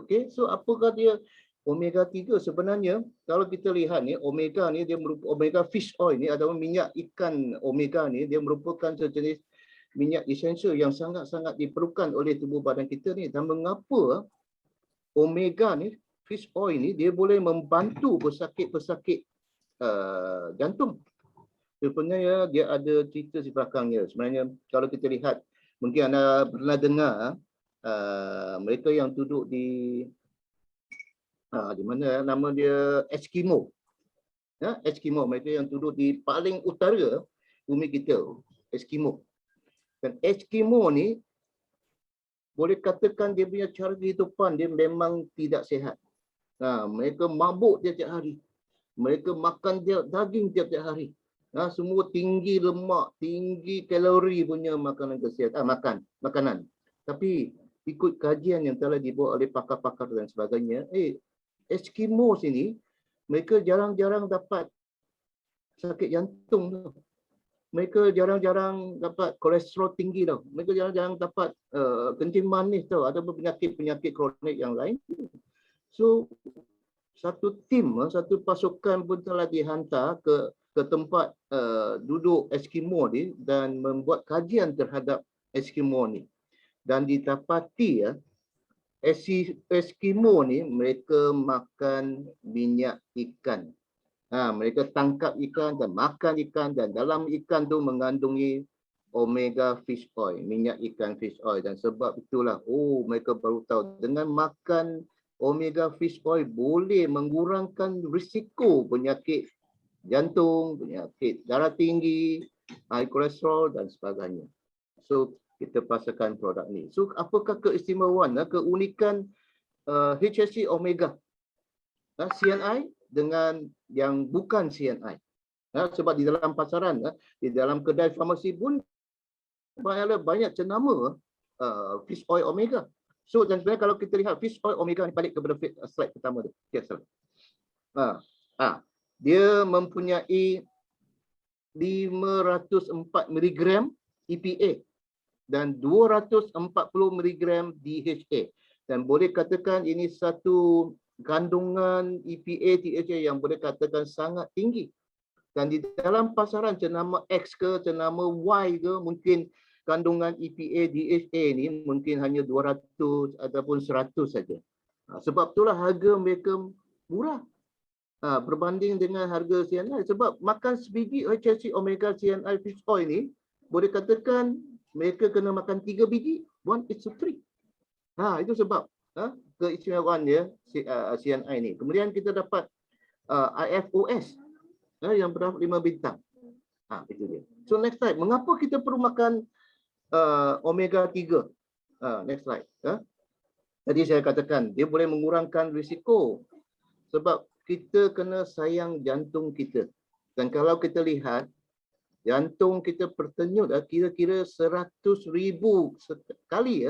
[SPEAKER 3] Okey, so apakah dia omega 3? Sebenarnya kalau kita lihat ni, omega ni dia merupakan omega fish oil ni atau minyak ikan omega ni, dia merupakan sejenis minyak esensial yang sangat-sangat diperlukan oleh tubuh badan kita ni. Dan mengapa omega ni, fish oil ni, dia boleh membantu pesakit-pesakit jantung? Sebenarnya dia ada cerita di belakangnya. Sebenarnya kalau kita lihat, mungkin anda pernah dengar mereka yang duduk di mana nama dia, Eskimo. Eskimo, mereka yang duduk di paling utara bumi kita, Eskimo. Dan Eskimo ni boleh katakan dia punya cara kehidupan dia memang tidak sihat. Mereka mabuk tiap-tiap hari. Mereka makan daging tiap-tiap hari. Semua tinggi lemak, tinggi kalori punya makanan kesihatan, makanan. Tapi ikut kajian yang telah dibuat oleh pakar-pakar dan sebagainya, Eskimos ini mereka jarang-jarang dapat sakit jantung tu. Mereka jarang-jarang dapat kolesterol tinggi tau. Mereka jarang-jarang dapat kencing manis tau. Ada penyakit-penyakit kronik yang lain. So satu tim, satu pasukan pun telah dihantar ke tempat duduk Eskimo ni dan membuat kajian terhadap Eskimo ni. Dan didapati Eskimo ni mereka makan minyak ikan. Mereka tangkap ikan dan makan ikan, dan dalam ikan tu mengandungi omega fish oil, minyak ikan fish oil. Dan sebab itulah mereka baru tahu dengan makan omega fish oil boleh mengurangkan risiko penyakit jantung, penyakit darah tinggi, high cholesterol dan sebagainya. So kita pasarkan produk ni. So apakah keistimewaan, keunikan HSC omega, CNI dengan yang bukan CNI? Sebab di dalam pasaran, di dalam kedai farmasi pun banyak cenama fish oil omega. So dan sebenarnya kalau kita lihat fish oil omega ni, balik kepada slide pertama tu. Okay, dia mempunyai 504 mg EPA dan 240 mg DHA. Dan boleh katakan ini satu kandungan EPA, DHA yang boleh katakan sangat tinggi. Dan di dalam pasaran cenama X ke cenama Y ke, mungkin kandungan EPA, DHA ni mungkin hanya 200 ataupun 100 saja. Sebab itulah harga mereka murah berbanding dengan harga CNI. Sebab makan sebiji HSC omega CNI fish oil ni, boleh katakan mereka kena makan 3 biji, 1:3. Itu sebab keistimewaan dia CNI ni. Kemudian kita dapat IFOS yang berdarab 5 bintang. Itu dia. So next slide. Mengapa kita perlu makan omega 3? Next slide. Tadi saya katakan dia boleh mengurangkan risiko. Sebab kita kena sayang jantung kita. Dan kalau kita lihat jantung kita bertenyut kira-kira 100,000 kali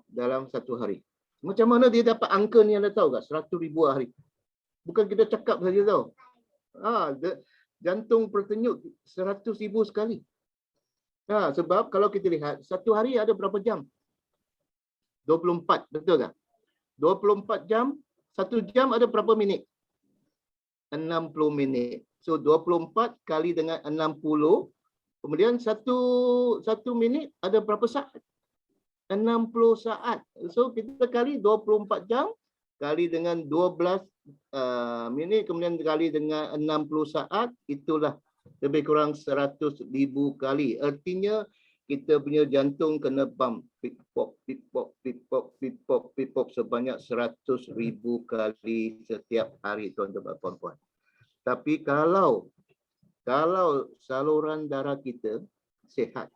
[SPEAKER 3] dalam satu hari. Macam mana dia dapat angka ni, anda tahu tak? 100,000 hari. Bukan kita cakap saja tahu. Jantung bertenyut 100,000 sekali. Sebab kalau kita lihat satu hari ada berapa jam? 24, betul tak? 24 jam, satu jam ada berapa minit? 60 minit. So 24 kali dengan 60, kemudian satu minit ada berapa saat? 60 saat. So kita kali 24 jam kali dengan 12 minit, kemudian kali dengan 60 saat, itulah lebih kurang 100,000 kali. Artinya kita punya jantung kena bump, pip-pop, pip-pop, pip-pop, pip-pop, pip-pop sebanyak 100,000 kali setiap hari, tuan-tuan dan puan-puan. Tapi kalau saluran darah kita sihat,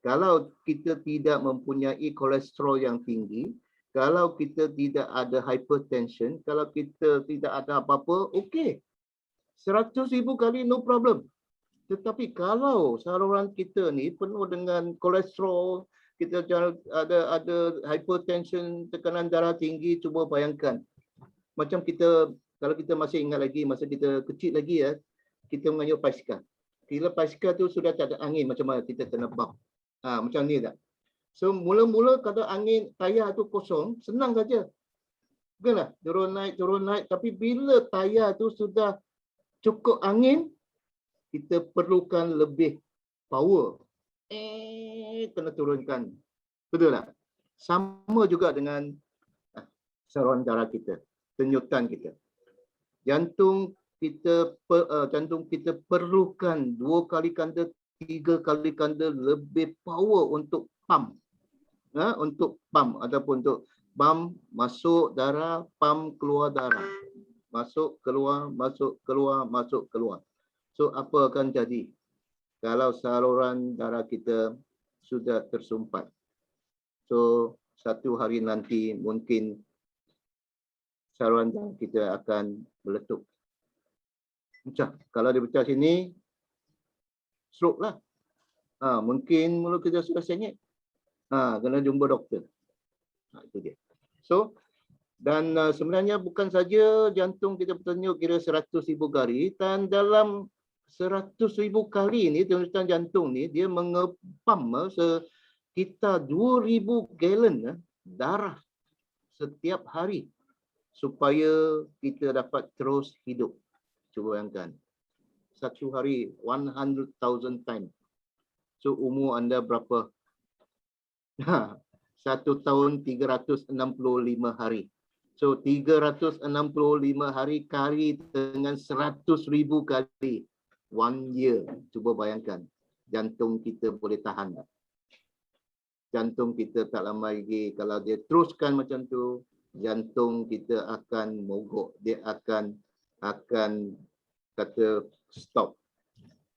[SPEAKER 3] kalau kita tidak mempunyai kolesterol yang tinggi, kalau kita tidak ada hypertension, kalau kita tidak ada apa-apa, okey. 100,000 kali no problem. Tetapi kalau saluran kita ni penuh dengan kolesterol, kita ada hypertension, tekanan darah tinggi, cuba bayangkan. Macam kita, kalau kita masih ingat lagi masa kita kecil lagi kita mengayuh basikal. Bila basikal tu sudah tak ada angin, macam mana kita kena bump. Macam ni tak? So mula-mula kalau angin tayar tu kosong, senang saja. Bukanlah turun naik. Tapi bila tayar tu sudah cukup angin, kita perlukan lebih power. Kena turunkan. Betul tak? Sama juga dengan saluran darah kita, denyutan kita. Jantung kita perlukan 2 kali ganda, 3 kali ganda lebih power untuk pump. Untuk pump ataupun untuk pump masuk darah, pump keluar darah. Masuk, keluar, masuk, keluar, masuk, keluar. So apa akan jadi kalau saluran darah kita sudah tersumpat? So satu hari nanti mungkin saluran darah kita akan meletup. Pecah. Kalau dia pecah sini, stroke lah. Mungkin mulut kita sudah sengit. Kena jumpa doktor. Itu dia. So, dan sebenarnya bukan saja jantung kita berdenyut kira 100,000 kali, dan dalam 100,000 kali ni denyutan jantung ni dia mengepam sekitar 2,000 galon darah setiap hari supaya kita dapat terus hidup. Cuba bayangkan. Satu hari 100,000 times. So umur anda berapa? 1 tahun 365 hari. So 365 hari kali dengan 100,000 kali. 1 year. Cuba bayangkan. Jantung kita boleh tahan tak? Jantung kita tak lama lagi. Kalau dia teruskan macam tu, jantung kita akan mogok. Dia akan kata stop.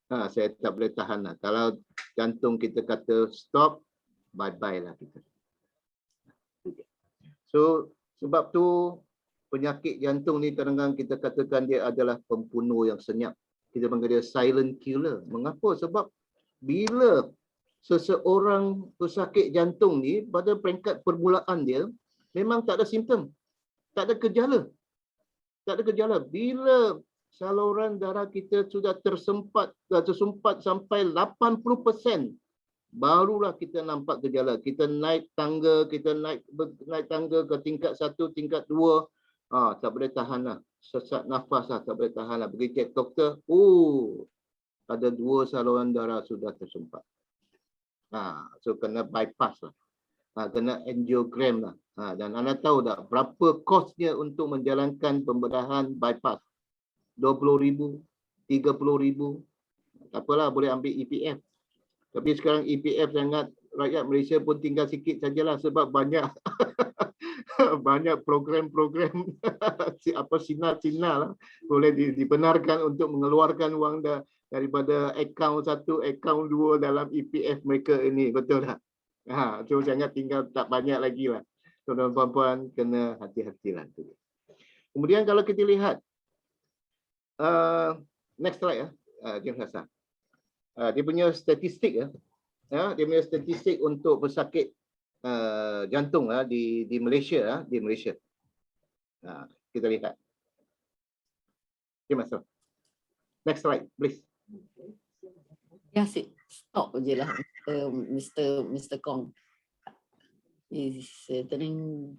[SPEAKER 3] Saya tak boleh tahan lah. Kalau jantung kita kata stop, bye-bye lah kita. So, sebab tu penyakit jantung ni kadang-kadang kita katakan dia adalah pembunuh yang senyap. Kita panggil dia silent killer. Mengapa? Sebab bila seseorang pesakit jantung ni pada peringkat permulaan dia memang tak ada simptom. Tak ada gejala. Tak ada gejala. Bila saluran darah kita sudah tersumpat sampai 80%, barulah kita nampak gejala. Kita naik tangga, naik tangga ke tingkat 1, tingkat 2, tak boleh tahan lah. Sesak nafas lah, tak boleh tahan lah. Pergi cek doktor, ada 2 saluran darah sudah tersumpat. So kena bypass lah. Kena angiogram lah. Dan anda tahu tak berapa kosnya untuk menjalankan pembedahan bypass? 20,000, 30,000. Tak apalah, boleh ambil EPF. Tapi sekarang EPF sangat, rakyat Malaysia pun tinggal sikit sajalah sebab banyak banyak program-program sinar-sinar lah. Boleh dibenarkan untuk mengeluarkan wang daripada akaun 1, akaun 2 dalam EPF mereka ini. Betul tak? So sangat tinggal tak banyak lagi lah. Tuan-tuan puan-puan kena hati-hatilah. Kemudian kalau kita lihat next slide James Hassan. Dia punya statistik dia punya statistik untuk pesakit jantung di Malaysia di Malaysia. Kita lihat. James Hassan. Next slide please.
[SPEAKER 2] Ya, stop je lah Mr. Kong. Is tering.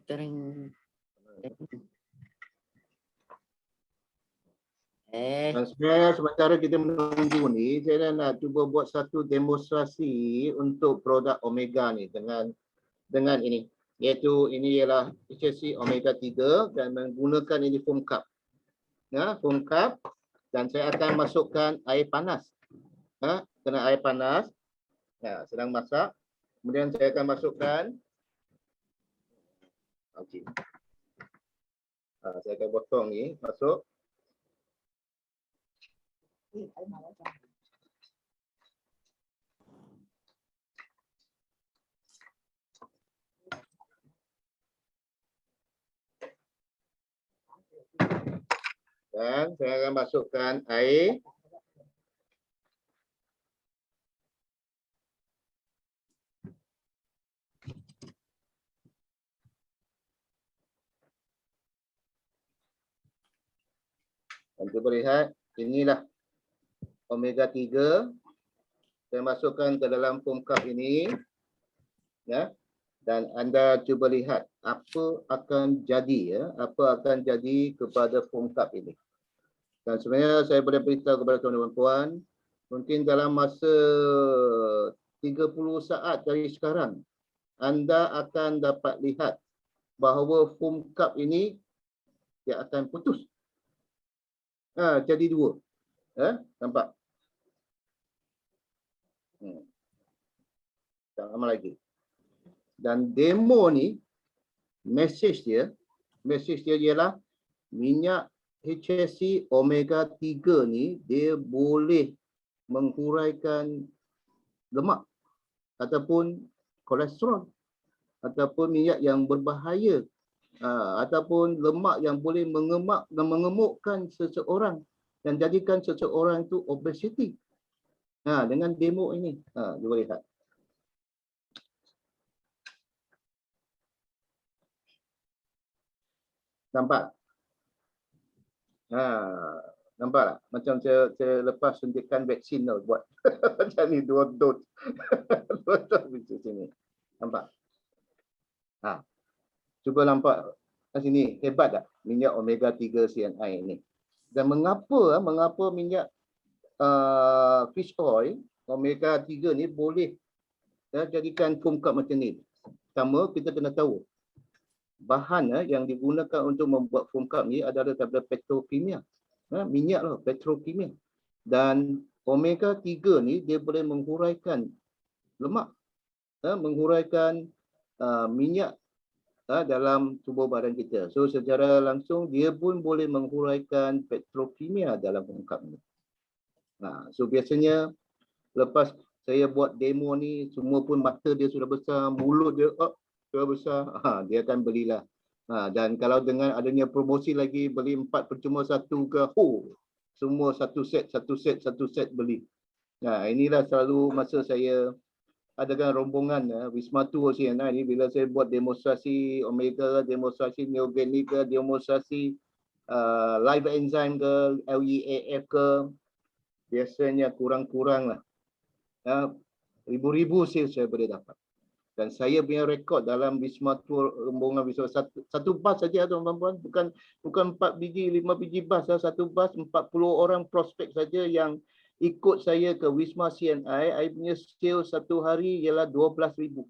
[SPEAKER 3] Dan sementara kita menunggu ni, saya nak cuba buat satu demonstrasi untuk produk Omega ni dengan ini. Iaitu ini ialah HSC Omega 3 dan menggunakan ini foam cup. Foam cup, dan saya akan masukkan air panas. Kena air panas. Sedang masak. Kemudian saya akan masukkan. Saya akan potong ni, masuk. Dan saya akan masukkan air. Dan cuba lihat, inilah Omega 3. Saya masukkan ke dalam foam cup ini. Dan anda cuba lihat apa akan jadi apa akan jadi kepada foam cup ini. Dan sebenarnya saya boleh beritahu kepada tuan-tuan puan, mungkin dalam masa 30 saat dari sekarang anda akan dapat lihat bahawa foam cup ini dia akan putus. Jadi 2. Nampak? Tak lama lagi. Dan demo ni, message dia ialah minyak HSC Omega 3 ni dia boleh menghuraikan lemak ataupun kolesterol ataupun minyak yang berbahaya ataupun lemak yang boleh mengemukkan seseorang dan jadikan seseorang itu obesiti. Dengan demo ini, cuba lihat. Nampak? Nampak tak? Macam saya lepas suntikan vaksin tau buat macam ni, 2 dos. 2 dos di sini. Nampak? Cuba nampak kat sini, hebat tak minyak omega 3 CNI ini? Dan mengapa minyak fish oil omega 3 ni boleh jadikan foam cup macam ni? Pertama, kita kena tahu bahan yang digunakan untuk membuat foam cup ni adalah daripada petrokimia. Minyak lah, petrokimia. Dan omega 3 ni dia boleh menghuraikan lemak, menghuraikan minyak dalam tubuh badan kita. So secara langsung dia pun boleh menghuraikan petrokimia dalam foam cup ni. So biasanya lepas saya buat demo ni, semua pun mata dia sudah besar, mulut dia sudah besar, dia akan belilah. Dan kalau dengan adanya promosi lagi, beli 4 percuma 1 ke, semua satu set beli. Inilah selalu masa saya adakan rombongan Wisma Tour CNI ni, bila saya buat demonstrasi omega, demonstrasi neogenik ke, demonstrasi live enzyme ke, LEAF ke, biasanya kurang-kurang lah ribu-ribu sales saya boleh dapat. Dan saya punya rekod dalam Wisma Tour, rombongan Wisma, satu bas saja tuan-tuan, bukan 4 biji, 5 biji bas, satu bas 40 orang prospek saja yang ikut saya ke Wisma CNI. I punya sales satu hari ialah 12,000.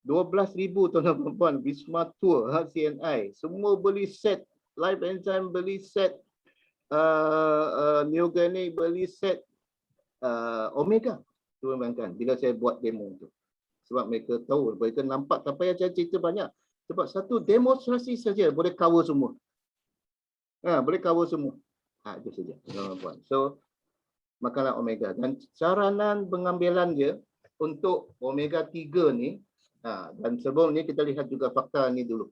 [SPEAKER 3] 12,000 tuan-tuan, Wisma Tour CNI. Semua beli set live enzyme, beli set neogenik, beli set omega. Tu bayangkan bila saya buat demo tu. Sebab mereka tahu, mereka nampak, tak payah saya cerita banyak. Sebab satu demonstrasi saja boleh cover semua. Boleh cover semua. Itu saja, tuan-tuan. So, makanlah omega. Dan saranan pengambilan dia untuk omega 3 ni, dan sebelum ni kita lihat juga fakta ni dulu.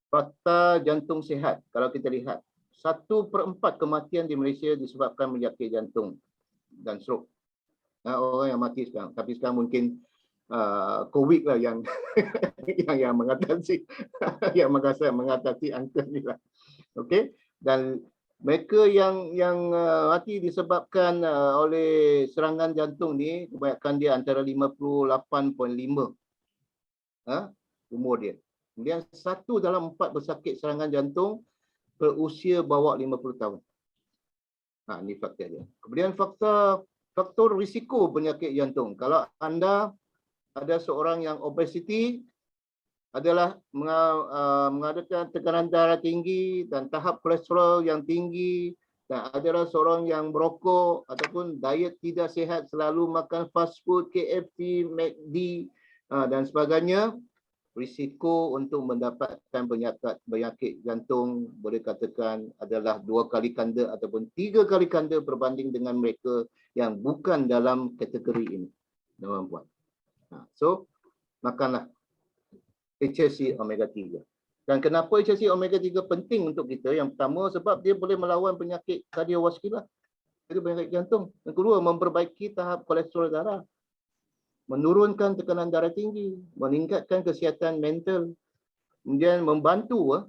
[SPEAKER 3] Fakta jantung sihat, kalau kita lihat, 1/4 kematian di Malaysia disebabkan penyakit jantung dan stroke. Orang yang mati sekarang. Tapi sekarang mungkin COVID lah yang yang mengatasi mengatasi angka ni lah. Okey. Dan mereka yang mati disebabkan oleh serangan jantung ni, kebanyakan dia antara 58.5 umur dia. Kemudian 1 dalam 4 bersakit serangan jantung berusia bawah 50 tahun. Ini fakta dia. Kemudian faktor risiko penyakit jantung. Kalau anda ada seorang yang obesiti, adalah mengadakan tekanan darah tinggi dan tahap kolesterol yang tinggi, dan adalah seorang yang merokok ataupun diet tidak sihat, selalu makan fast food, KFC, McD dan sebagainya, risiko untuk mendapatkan penyakit jantung boleh katakan adalah 2 kali ganda ataupun 3 kali ganda berbanding dengan mereka yang bukan dalam kategori ini. Tuan-tuan. So, makanlah HSC omega 3. Dan kenapa HSC omega 3 penting untuk kita? Yang pertama, sebab dia boleh melawan penyakit kardiovaskular, jadi penyakit jantung. Yang kedua, memperbaiki tahap kolesterol darah, menurunkan tekanan darah tinggi, meningkatkan kesihatan mental, kemudian membantu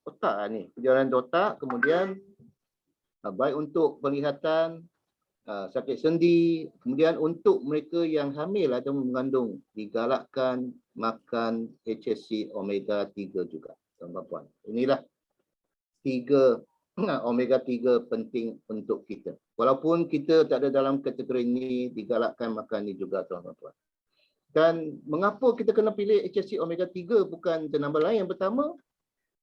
[SPEAKER 3] otak ni, perjalanan otak, kemudian baik untuk penglihatan, sakit sendi, kemudian untuk mereka yang hamil atau mengandung, digalakkan makan HSC omega 3 juga, tuan-tuan. Inilah 3 omega 3 penting untuk kita. Walaupun kita tak ada dalam kategori ini, digalakkan makan ini juga, tuan-tuan. Dan mengapa kita kena pilih HSC omega 3 bukan penambah lain? Yang pertama,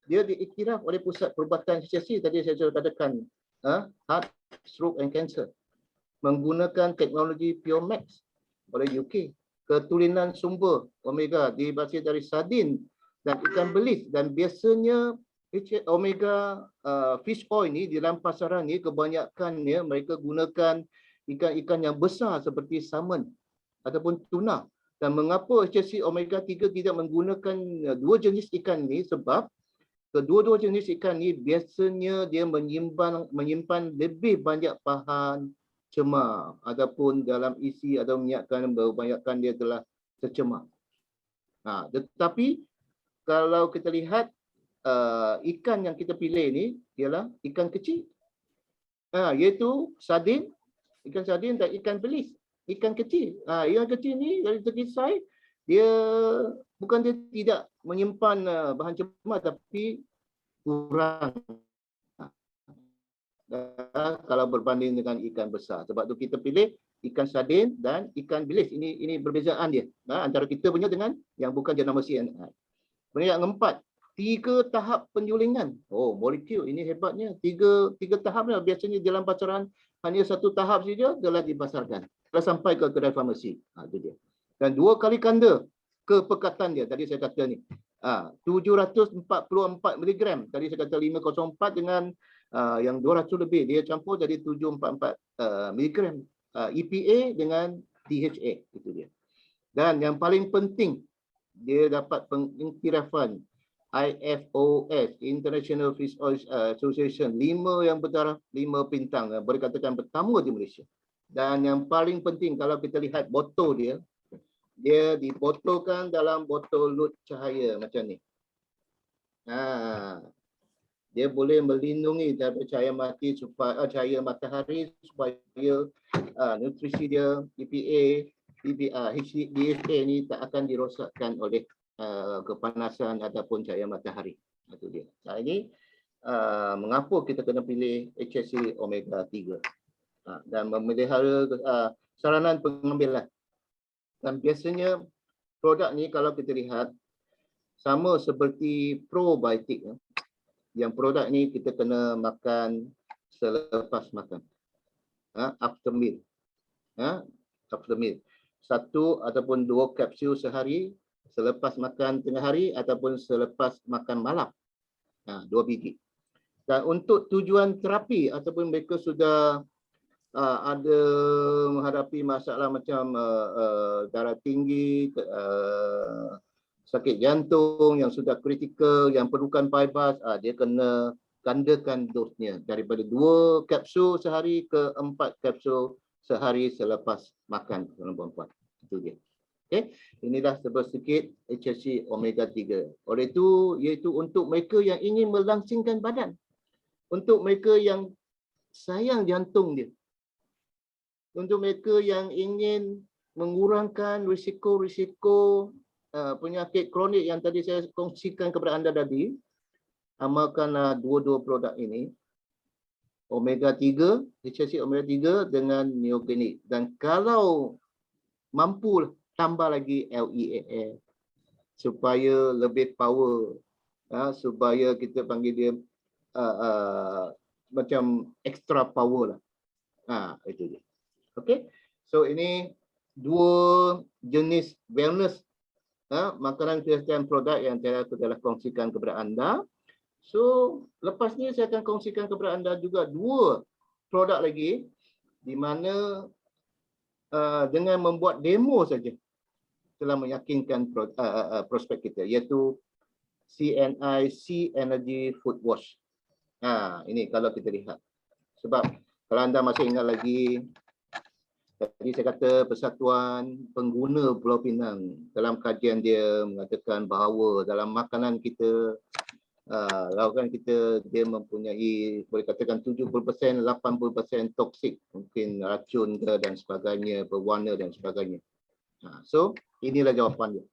[SPEAKER 3] dia diiktiraf oleh Pusat Perubatan HSC, tadi saya sudah katakan, Heart, Stroke and Cancer, menggunakan teknologi Puremax oleh UK. Keturunan sumber omega dihasil dari sardin dan ikan belis, dan biasanya omega fish oil ni di dalam pasaran ni kebanyakannya mereka gunakan ikan-ikan yang besar seperti salmon ataupun tuna. Dan mengapa HSC omega 3 tidak menggunakan 2 jenis ikan ni? Sebab kedua-dua jenis ikan ni biasanya dia menyimpan lebih banyak bahan cemar ataupun dalam isi atau minyakkan kebanyakan dia telah tercemar. Tetapi kalau kita lihat ikan yang kita pilih ni ialah ikan kecil, iaitu sardin, ikan sardin dan ikan belis, ikan kecil. Ikan kecil ni dari segi saiz dia bukan dia tidak menyimpan bahan cemar tapi kurang kalau berbanding dengan ikan besar. Sebab tu kita pilih ikan sardin dan ikan bilis. Ini perbezaan dia antara kita punya dengan yang bukan jenama CNI. Kemudian yang keempat, 3 tahap penjulingan. Molekul ini hebatnya. 3 tahap lah. Biasanya dalam pasaran hanya 1 tahap saja telah dipasarkan. Telah sampai ke kedai farmasi. Itu dia. Dan 2 kali ganda kepekatan dia. Tadi saya kata ni. 744 mg. Tadi saya kata 504 dengan yang 200 lebih. Dia campur jadi 744 mg. EPA dengan DHA. Itu dia. Dan yang paling penting, dia dapat pengiktirafan IFOS, International Fish Oil Association, 5 yang bertaraf 5 bintang, boleh katakan pertama di Malaysia. Dan yang paling penting kalau kita lihat botol dia, dia dibotolkan dalam botol lut cahaya macam ni. Dia boleh melindungi daripada cahaya mati supaya cahaya matahari supaya nutrisi dia, EPA, DHA ni tak akan dirosakkan oleh kepanasan ataupun cahaya matahari. Itu dia. Ini mengapa kita kena pilih HSC omega 3 dan memelihara saranan pengambilan. Dan biasanya produk ni kalau kita lihat sama seperti probiotik. Yang produk ni kita kena makan selepas makan. After meal. After meal. 1 ataupun 2 kapsul sehari selepas makan tengah hari ataupun selepas makan malam. 2 biji. Dan untuk tujuan terapi ataupun mereka sudah ada menghadapi masalah macam darah tinggi, sakit jantung yang sudah kritikal, yang perlukan bypass, dia kena gandakan dosnya daripada 2 kapsul sehari ke 4 kapsul sehari selepas makan perempuan. Itu dia. Okay. Inilah sedikit HSC omega 3. Oleh itu, iaitu untuk mereka yang ingin melangsingkan badan. Untuk mereka yang sayang jantung dia. Untuk mereka yang ingin mengurangkan risiko-risiko penyakit kronik yang tadi saya kongsikan kepada anda tadi, amalkanlah dua-dua produk ini. Omega 3, HSC omega 3 dengan neogenik. Dan kalau mampu tambah lagi LEAF supaya lebih power, supaya kita panggil dia macam extra power lah. Itu dia. Okay. So ini 2 jenis wellness makanan kesihatan produk yang saya telah kongsikan kepada anda. So, lepas ni saya akan kongsikan kepada anda juga 2 produk lagi di mana dengan membuat demo saja telah meyakinkan prospek kita, iaitu CNI Sea Energy Food Wash. Ini kalau kita lihat. Sebab kalau anda masih ingat lagi, tadi saya kata Persatuan Pengguna Pulau Pinang dalam kajian dia mengatakan bahawa dalam makanan kita, lautan kita, dia mempunyai boleh katakan 70%, 80% toksik, mungkin racun ke dan sebagainya, berwarna dan sebagainya. So inilah jawapan dia.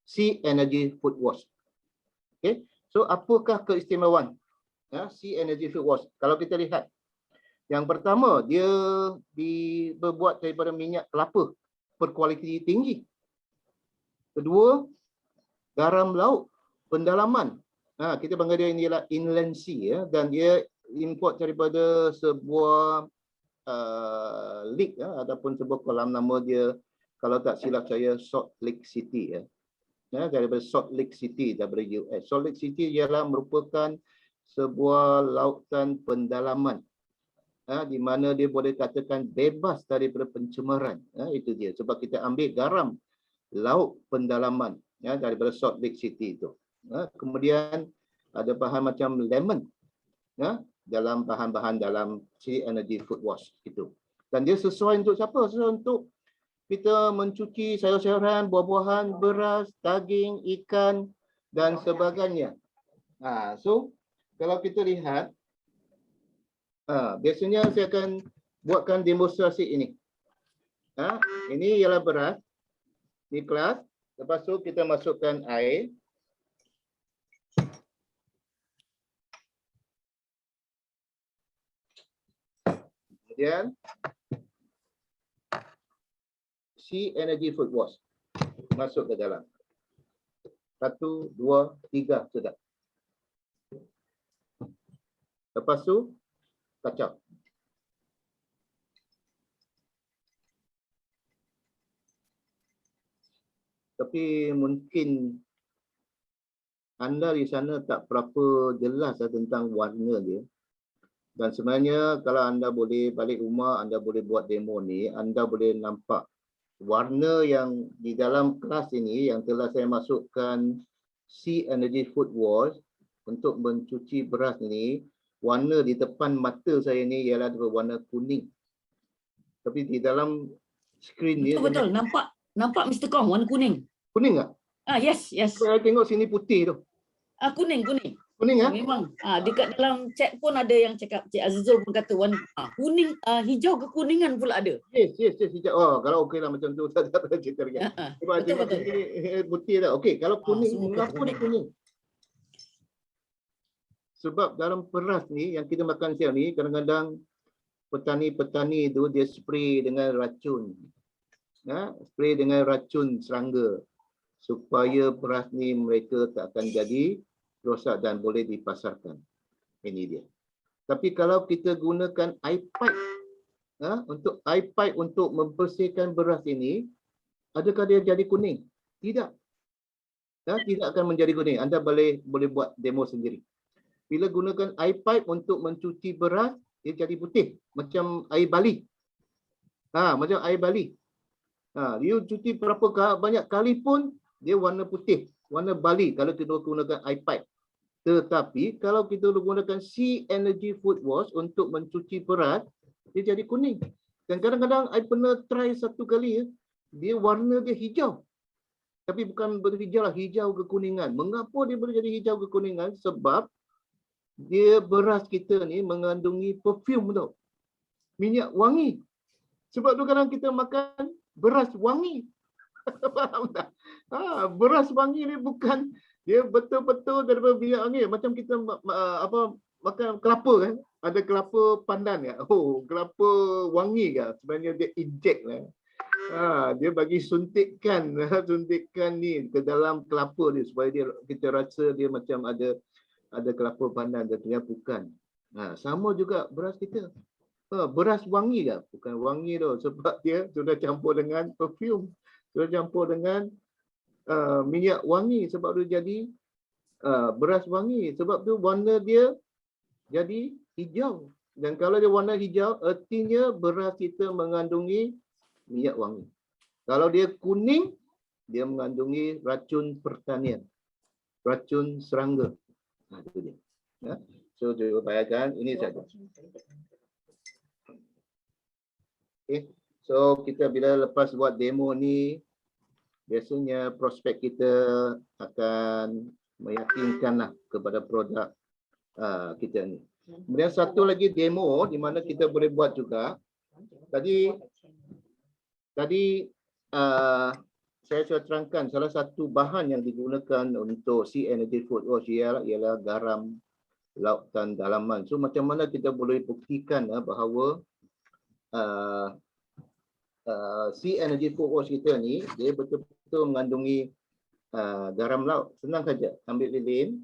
[SPEAKER 3] Sea Energy Food Wash. Okay. So apakah keistimewaan Sea Energy Food Wash? Kalau kita lihat, yang pertama, dia dibuat daripada minyak kelapa berkualiti tinggi. Kedua, garam laut pendalaman. Kita panggil dia inilah inland sea, dan dia import daripada sebuah lake ataupun sebuah kolam, nama dia kalau tak silap saya Salt Lake City daripada Salt Lake City daripada US. Salt Lake City ialah merupakan sebuah lautan pendalaman. Di mana dia boleh katakan bebas daripada pencemaran. Itu dia. Sebab kita ambil garam laut pendalaman daripada Salt Lake City itu. Kemudian ada bahan macam lemon ya, dalam bahan-bahan dalam Sea Energy Food Wash itu. Dan dia sesuai untuk siapa? Sesuai untuk kita mencuci sayur-sayuran, buah-buahan, beras, daging, ikan dan sebagainya. So kalau kita lihat, biasanya saya akan buatkan demonstrasi ini. Ini ialah beras, ini kelas. Lepas tu kita masukkan air. Kemudian Sea Energy Food Wash masuk ke dalam. 1, 2, 3 sudah. Lepas tu kacau. Tapi mungkin anda di sana tak berapa jelas tentang warna dia. Dan sebenarnya kalau anda boleh balik rumah, anda boleh buat demo ni, anda boleh nampak warna yang di dalam kelas ini yang telah saya masukkan Sea Energy Food Wash untuk mencuci beras ini, warna di depan mata saya ni ialah berwarna kuning. Tapi di dalam skrin ni
[SPEAKER 2] Betul, nampak Mr. Kong warna kuning.
[SPEAKER 3] kuning tak?
[SPEAKER 2] Yes.
[SPEAKER 3] Saya tengok sini putih tu.
[SPEAKER 2] Kuning.
[SPEAKER 3] Kuning ah?
[SPEAKER 2] Memang. Dekat dalam chat pun ada yang cakap, Cik Azizul pun kata warna kuning, hijau kekuningan pula ada.
[SPEAKER 3] Yes, hijau. Oh, kalau okey lah macam tu. Tak ada cerita lagi. Sebab tengok
[SPEAKER 2] Betul.
[SPEAKER 3] sini putih dah. Okey, kalau kuning, mengapa dia kuning? Sebab dalam beras ni yang kita makan siang ni, kadang-kadang petani-petani itu dia spray dengan racun. Spray dengan racun serangga supaya beras ni mereka tak akan jadi rosak dan boleh dipasarkan. Ini dia. Tapi kalau kita gunakan air pipe, untuk air pipe untuk membersihkan beras ini, adakah dia jadi kuning? Tidak. Tidak akan menjadi kuning. Anda boleh buat demo sendiri. Bila gunakan air pipe untuk mencuci beras, dia jadi putih macam air bali. Macam air bali. Dia cuci berapa banyak kali pun dia warna putih, warna bali kalau kita gunakan air pipe. Tetapi kalau kita gunakan Sea Energy Food Wash untuk mencuci beras, dia jadi kuning. Dan kadang-kadang I pernah try satu kali, dia warna dia hijau. Tapi bukan berhijau lah, hijau kekuningan. Mengapa dia boleh jadi hijau kekuningan? Sebab dia beras kita ni mengandungi perfume tu. Minyak wangi. Sebab tu kadang kita makan beras wangi. Faham tak? Beras wangi ni bukan dia betul-betul daripada minyak wangi. Macam kita makan kelapa kan? Ada kelapa pandan kan? Oh, kelapa wangi kan? Sebenarnya dia inject lah. Dia bagi suntikan ni ke dalam kelapa dia supaya kita rasa dia macam ada kelapa pandan, tentunya bukan. Sama juga beras kita. Beras wangi ke? Bukan wangi tu sebab dia sudah campur dengan perfume, sudah campur dengan minyak wangi sebab dia jadi beras wangi. Sebab tu warna dia jadi hijau. Dan kalau dia warna hijau, artinya beras kita mengandungi minyak wangi. Kalau dia kuning, dia mengandungi racun pertanian, racun serangga. Itu dia. So, cuba bayangkan, ini saja. Okay. So, kita bila lepas buat demo ni, biasanya prospek kita akan meyakinkanlah kepada produk kita ni. Kemudian satu lagi demo di mana kita boleh buat juga. Tadi saya sudah terangkan salah satu bahan yang digunakan untuk Sea Energy Food Wash ialah garam lautan dalaman. So macam mana kita boleh buktikan bahawa Sea Energy Food Wash kita ni dia betul-betul mengandungi garam laut. Senang saja, ambil lilin.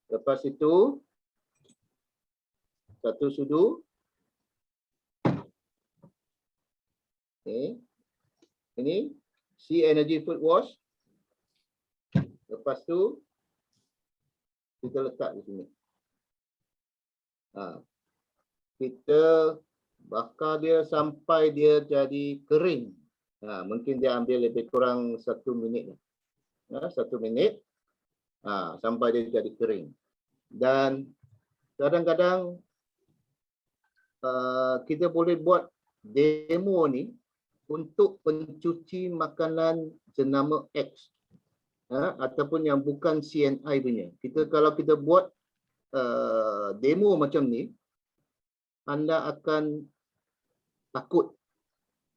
[SPEAKER 3] Lepas itu satu sudu. Okay. Ini Sea Energy Food Wash. Lepas tu kita letak di sini. Kita bakar dia sampai dia jadi kering. Mungkin dia ambil lebih kurang 1 minit. 1 minit sampai dia jadi kering. Dan kadang-kadang kita boleh buat demo ni untuk pencuci makanan jenama X ataupun yang bukan CNI punya. Kalau kita buat demo macam ni, anda akan takut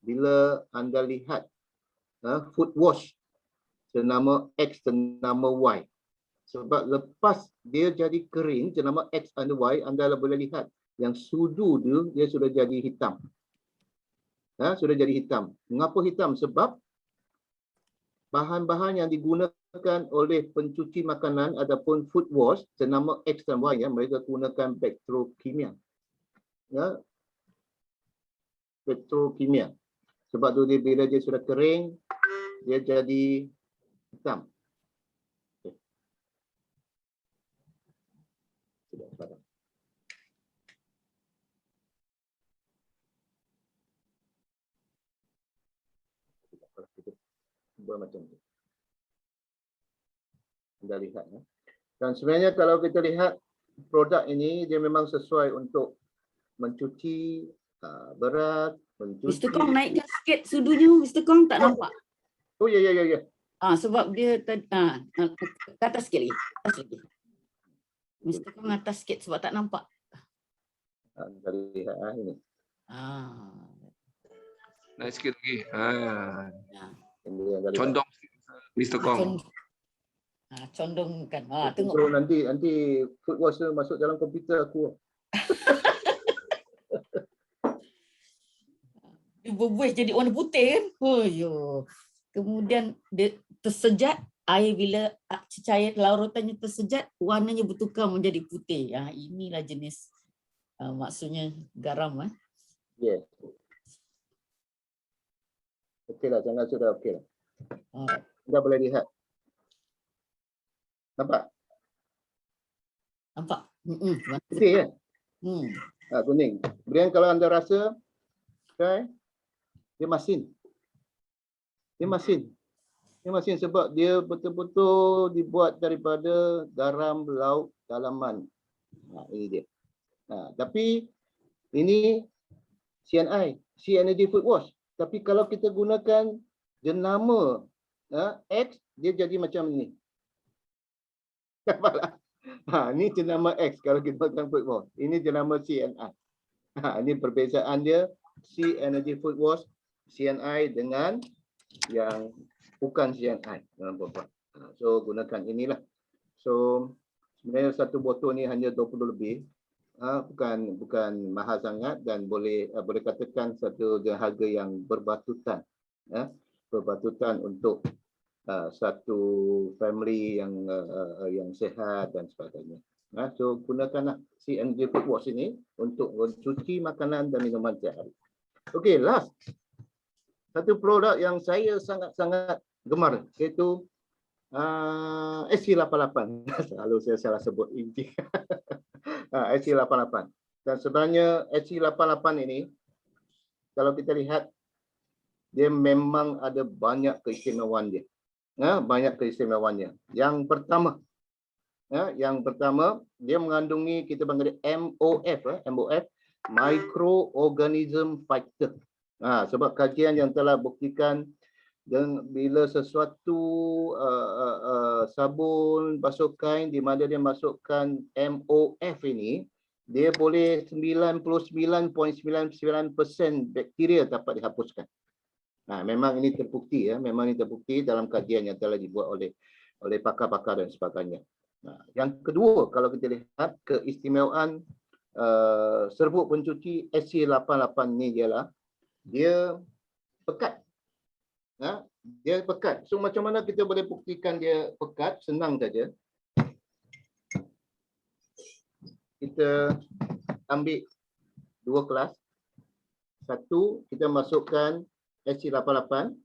[SPEAKER 3] bila anda lihat food wash jenama X jenama Y. Sebab lepas dia jadi kering jenama X dan Y, anda boleh lihat yang sudu dia sudah jadi hitam. Sudah jadi hitam. Mengapa hitam? Sebab bahan-bahan yang digunakan oleh pencuci makanan ataupun food wash jenama X dan Y, mereka gunakan petrokimia. Petrokimia. Sebab tu bila dia sudah kering, dia jadi hitam. Sudah padam. Buat macam tu. Anda lihat. Dan sebenarnya kalau kita lihat produk ini, dia memang sesuai untuk mencuci beras, mencuci.
[SPEAKER 2] Mr. Kong naikkan sikit sudunya, Mr. Kong tak nampak.
[SPEAKER 3] Oh ya.
[SPEAKER 2] Sebab dia ke atas sikit lagi. Atas lagi. Mr. Kong atas sikit sebab tak nampak.
[SPEAKER 3] Anda lihat ini.
[SPEAKER 4] Naik sikit lagi.
[SPEAKER 3] Ini yang anda lihat.
[SPEAKER 4] Condong Mr. Kong.
[SPEAKER 2] Condongkan.
[SPEAKER 3] Tengok.
[SPEAKER 2] Tengok.
[SPEAKER 3] Nanti food wash tu masuk dalam komputer aku.
[SPEAKER 2] Dia berbuih jadi warna putih kan. Kemudian dia tersejat, air bila cecair larutannya tersejat, warnanya bertukar menjadi putih. Inilah jenis maksudnya garam.
[SPEAKER 3] Yes. Okeylah, jangan sudah okeylah. Anda boleh lihat. Nampak?
[SPEAKER 2] Nampak?
[SPEAKER 3] Putih kan? Kuning. Kemudian kalau anda rasa, dia masin. Dia masin sebab dia betul-betul dibuat daripada garam laut dalaman. Ini dia. Tapi ini CNI, Sea Energy Food Wash. Tapi kalau kita gunakan jenama X, dia jadi macam ni. Nampaklah? Ini jenama X kalau kita gunakan food wash. Ini jenama CNI. Ini perbezaan dia, Sea Energy Food Wash, CNI dengan yang bukan CNI. So gunakan inilah. So sebenarnya satu botol ni hanya 20 lebih. Bukan mahal sangat dan boleh katakan satu harga yang berbatutan. Berbatutan untuk satu family yang sihat dan sebagainya. So gunakanlah Sea Energy Food Wash ini untuk mencuci makanan dan minuman setiap hari. Okey, last. Satu produk yang saya sangat-sangat gemar iaitu SC88. Selalu saya salah sebut inti. SC88. Dan sebenarnya SC88 ini kalau kita lihat dia memang ada banyak keistimewaan dia. Banyak keistimewaannya. Yang pertama dia mengandungi kita panggil MOF, microorganism fighter. Sebab kajian yang telah buktikan bila sesuatu sabun basuh kain di mana dia masukkan MOF ini, dia boleh 99.99% bakteria dapat dihapuskan. Memang ini terbukti memang ini terbukti dalam kajian yang telah dibuat oleh pakar-pakar dan sebagainya. Yang kedua, kalau kita lihat keistimewaan serbuk pencuci SC88 ni ialah dia pekat. Dia pekat. So macam mana kita boleh buktikan dia pekat? Senang saja. Kita ambil 2 kelas. Satu, kita masukkan SC88.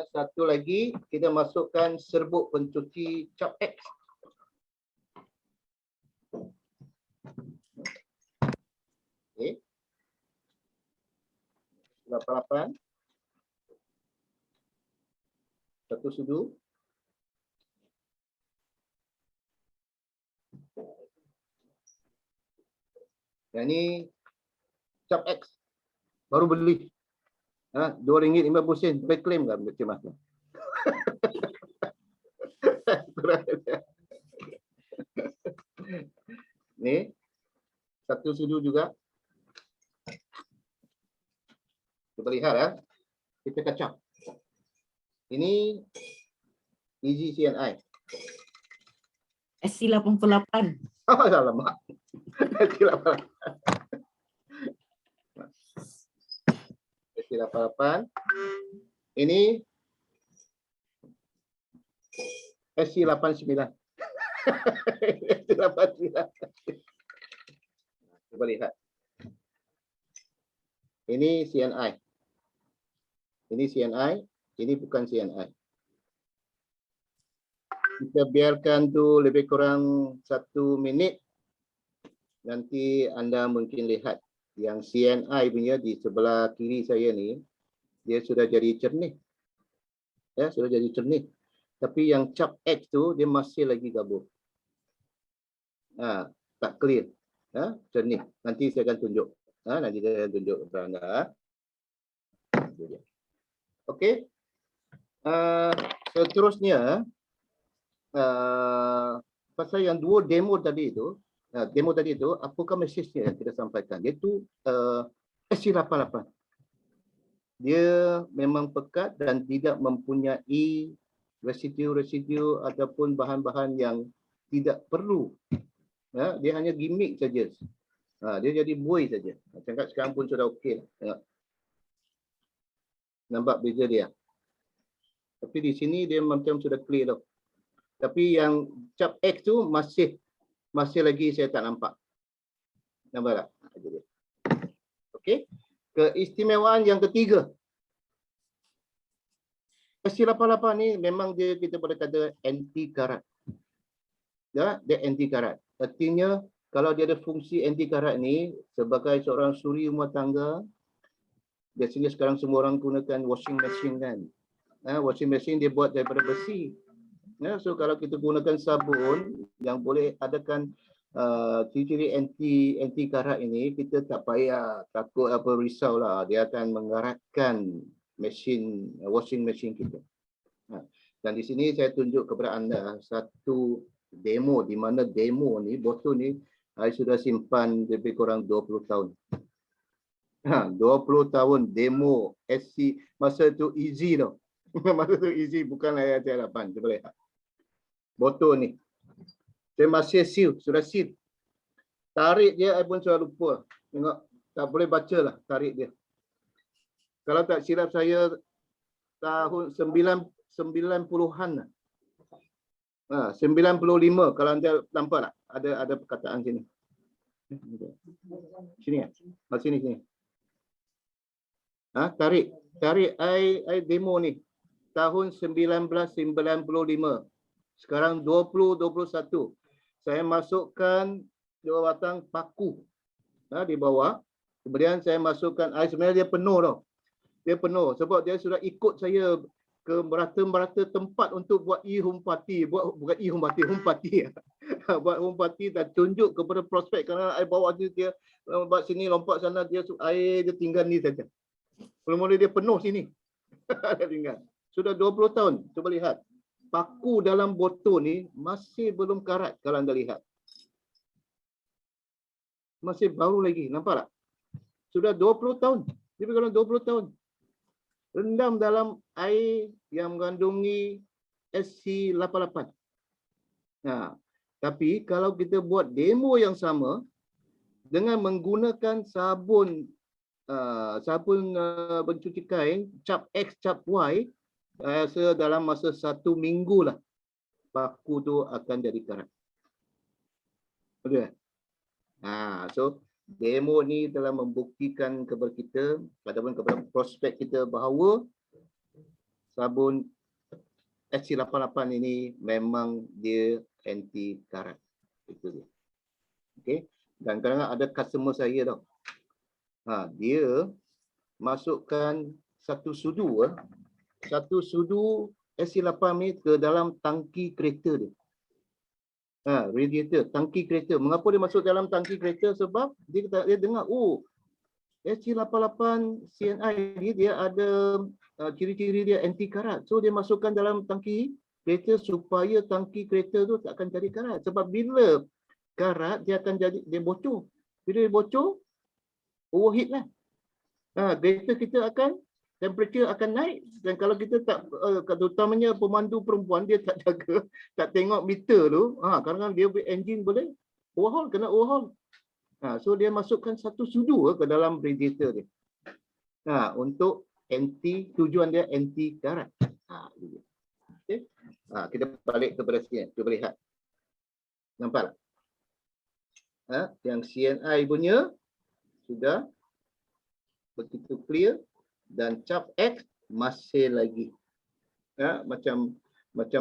[SPEAKER 3] Satu lagi, kita masukkan serbuk pencuci Cap X. Okey. 88. Satu sudu. Yang ni cap X. Baru beli. RM2.50. Boleh claim tak Cik Mas? Ni satu sudu juga. Kita lihat kita kacau. Ini Easy CNI.
[SPEAKER 2] SC88.
[SPEAKER 3] Oh, alamak. SC88. Ini SC89. SC89. Coba lihat. Ini CNI. Ini CNI, ini bukan CNI. Kita biarkan tu lebih kurang 1 minit. Nanti anda mungkin lihat yang CNI punya di sebelah kiri saya ni, dia sudah jadi cernih. Ya, sudah jadi cernih. Tapi yang cap X tu dia masih lagi gabung. Tak clear. Cernih. Nanti saya akan tunjuk. Nanti saya akan tunjuk kepada anda. Okey. Seterusnya, pasal yang dua demo tadi itu, apakah mesejnya yang kita sampaikan? Iaitu SC88. Dia memang pekat dan tidak mempunyai residu-residu ataupun bahan-bahan yang tidak perlu. Dia hanya gimmick saja. Dia jadi buih saja. Cakap sekarang pun sudah okey. Tengok. Nampak beza dia. Tapi di sini dia macam sudah clear tau. Tapi yang cap X tu masih lagi saya tak nampak. Nampak tak? Okey. Keistimewaan yang ketiga. SC88 ni memang dia, kita boleh kata anti karat. Ya, dia anti karat. Artinya kalau dia ada fungsi anti karat ni sebagai seorang suri rumah tangga, biasanya sekarang semua orang gunakan washing machine kan. Washing machine dia buat daripada besi. So kalau kita gunakan sabun yang boleh adakan ciri-ciri anti karat ini, kita tak payah takut apa risau lah. Dia akan mengaratkan washing machine kita. Dan di sini saya tunjuk kepada anda satu demo, di mana demo ni, botol ni saya sudah simpan lebih kurang 20 tahun. 20 tahun demo SC, masa tu easy tau. Masa tu easy, bukan layar 8. Cuba lihat. Botol ni. Saya masih seal, sudah seal. Tarik dia, saya pun sudah lupa. Tengok, tak boleh baca lah tarik dia. Kalau tak silap saya, tahun 90-an lah. 95, kalau anda nampak tak? Ada perkataan sini. Sini ya? Sini. Tarik I demo ni. Tahun 1995. Sekarang 2021. Saya masukkan 2 batang paku di bawah. Kemudian saya masukkan air. Sebenarnya dia penuh tau. Dia penuh sebab dia sudah ikut saya ke merata-merata tempat untuk buat e-home-party. Bukan e-home-party, home-party. Buat home-party dan tunjuk kepada prospek kerana air bawah dia lompat sini, lompat sana, air dia tinggal ni saja. Mula-mula dia penuh sini. Dia tinggal. Sudah 20 tahun. Cuba lihat. Paku dalam botol ni masih belum karat kalau anda lihat. Masih baru lagi. Nampak tak? Sudah 20 tahun. Lebih kurang 20 tahun. Rendam dalam air yang mengandungi SC88. Tapi kalau kita buat demo yang sama dengan menggunakan sabun pencuci kain, cap X, cap Y, saya rasa dalam masa 1 minggu lah paku tu akan jadi karat. Betul? So demo ni telah membuktikan kepada kita ataupun kepada prospek kita bahawa sabun SC88 ini memang dia anti karat. Itu dia. Okey. Dan kadang-kadang ada customer saya tau. Dia masukkan satu sudu SC88 ni ke dalam tangki kereta dia. Radiator, tangki kereta. Mengapa dia masuk dalam tangki kereta? Sebab dia dengar, oh, SC88 CNI ni dia ada ciri-ciri dia anti karat. So dia masukkan dalam tangki kereta supaya tangki kereta tu tak akan jadi karat. Sebab bila karat dia akan jadi, dia bocor. Bila dia bocor, overheat lah. Kereta kita akan, temperature akan naik. Dan kalau kita tak, terutamanya pemandu perempuan, dia tak jaga, tak tengok meter tu, kadang-kadang dia engine boleh overhaul, kena overhaul. So dia masukkan satu sudu ke dalam radiator dia. Untuk tujuan dia anti karat. Okay. Kita balik kepada sini, cuba lihat. Nampak? Yang CNI punya sudah begitu clear dan cap X masih lagi. Macam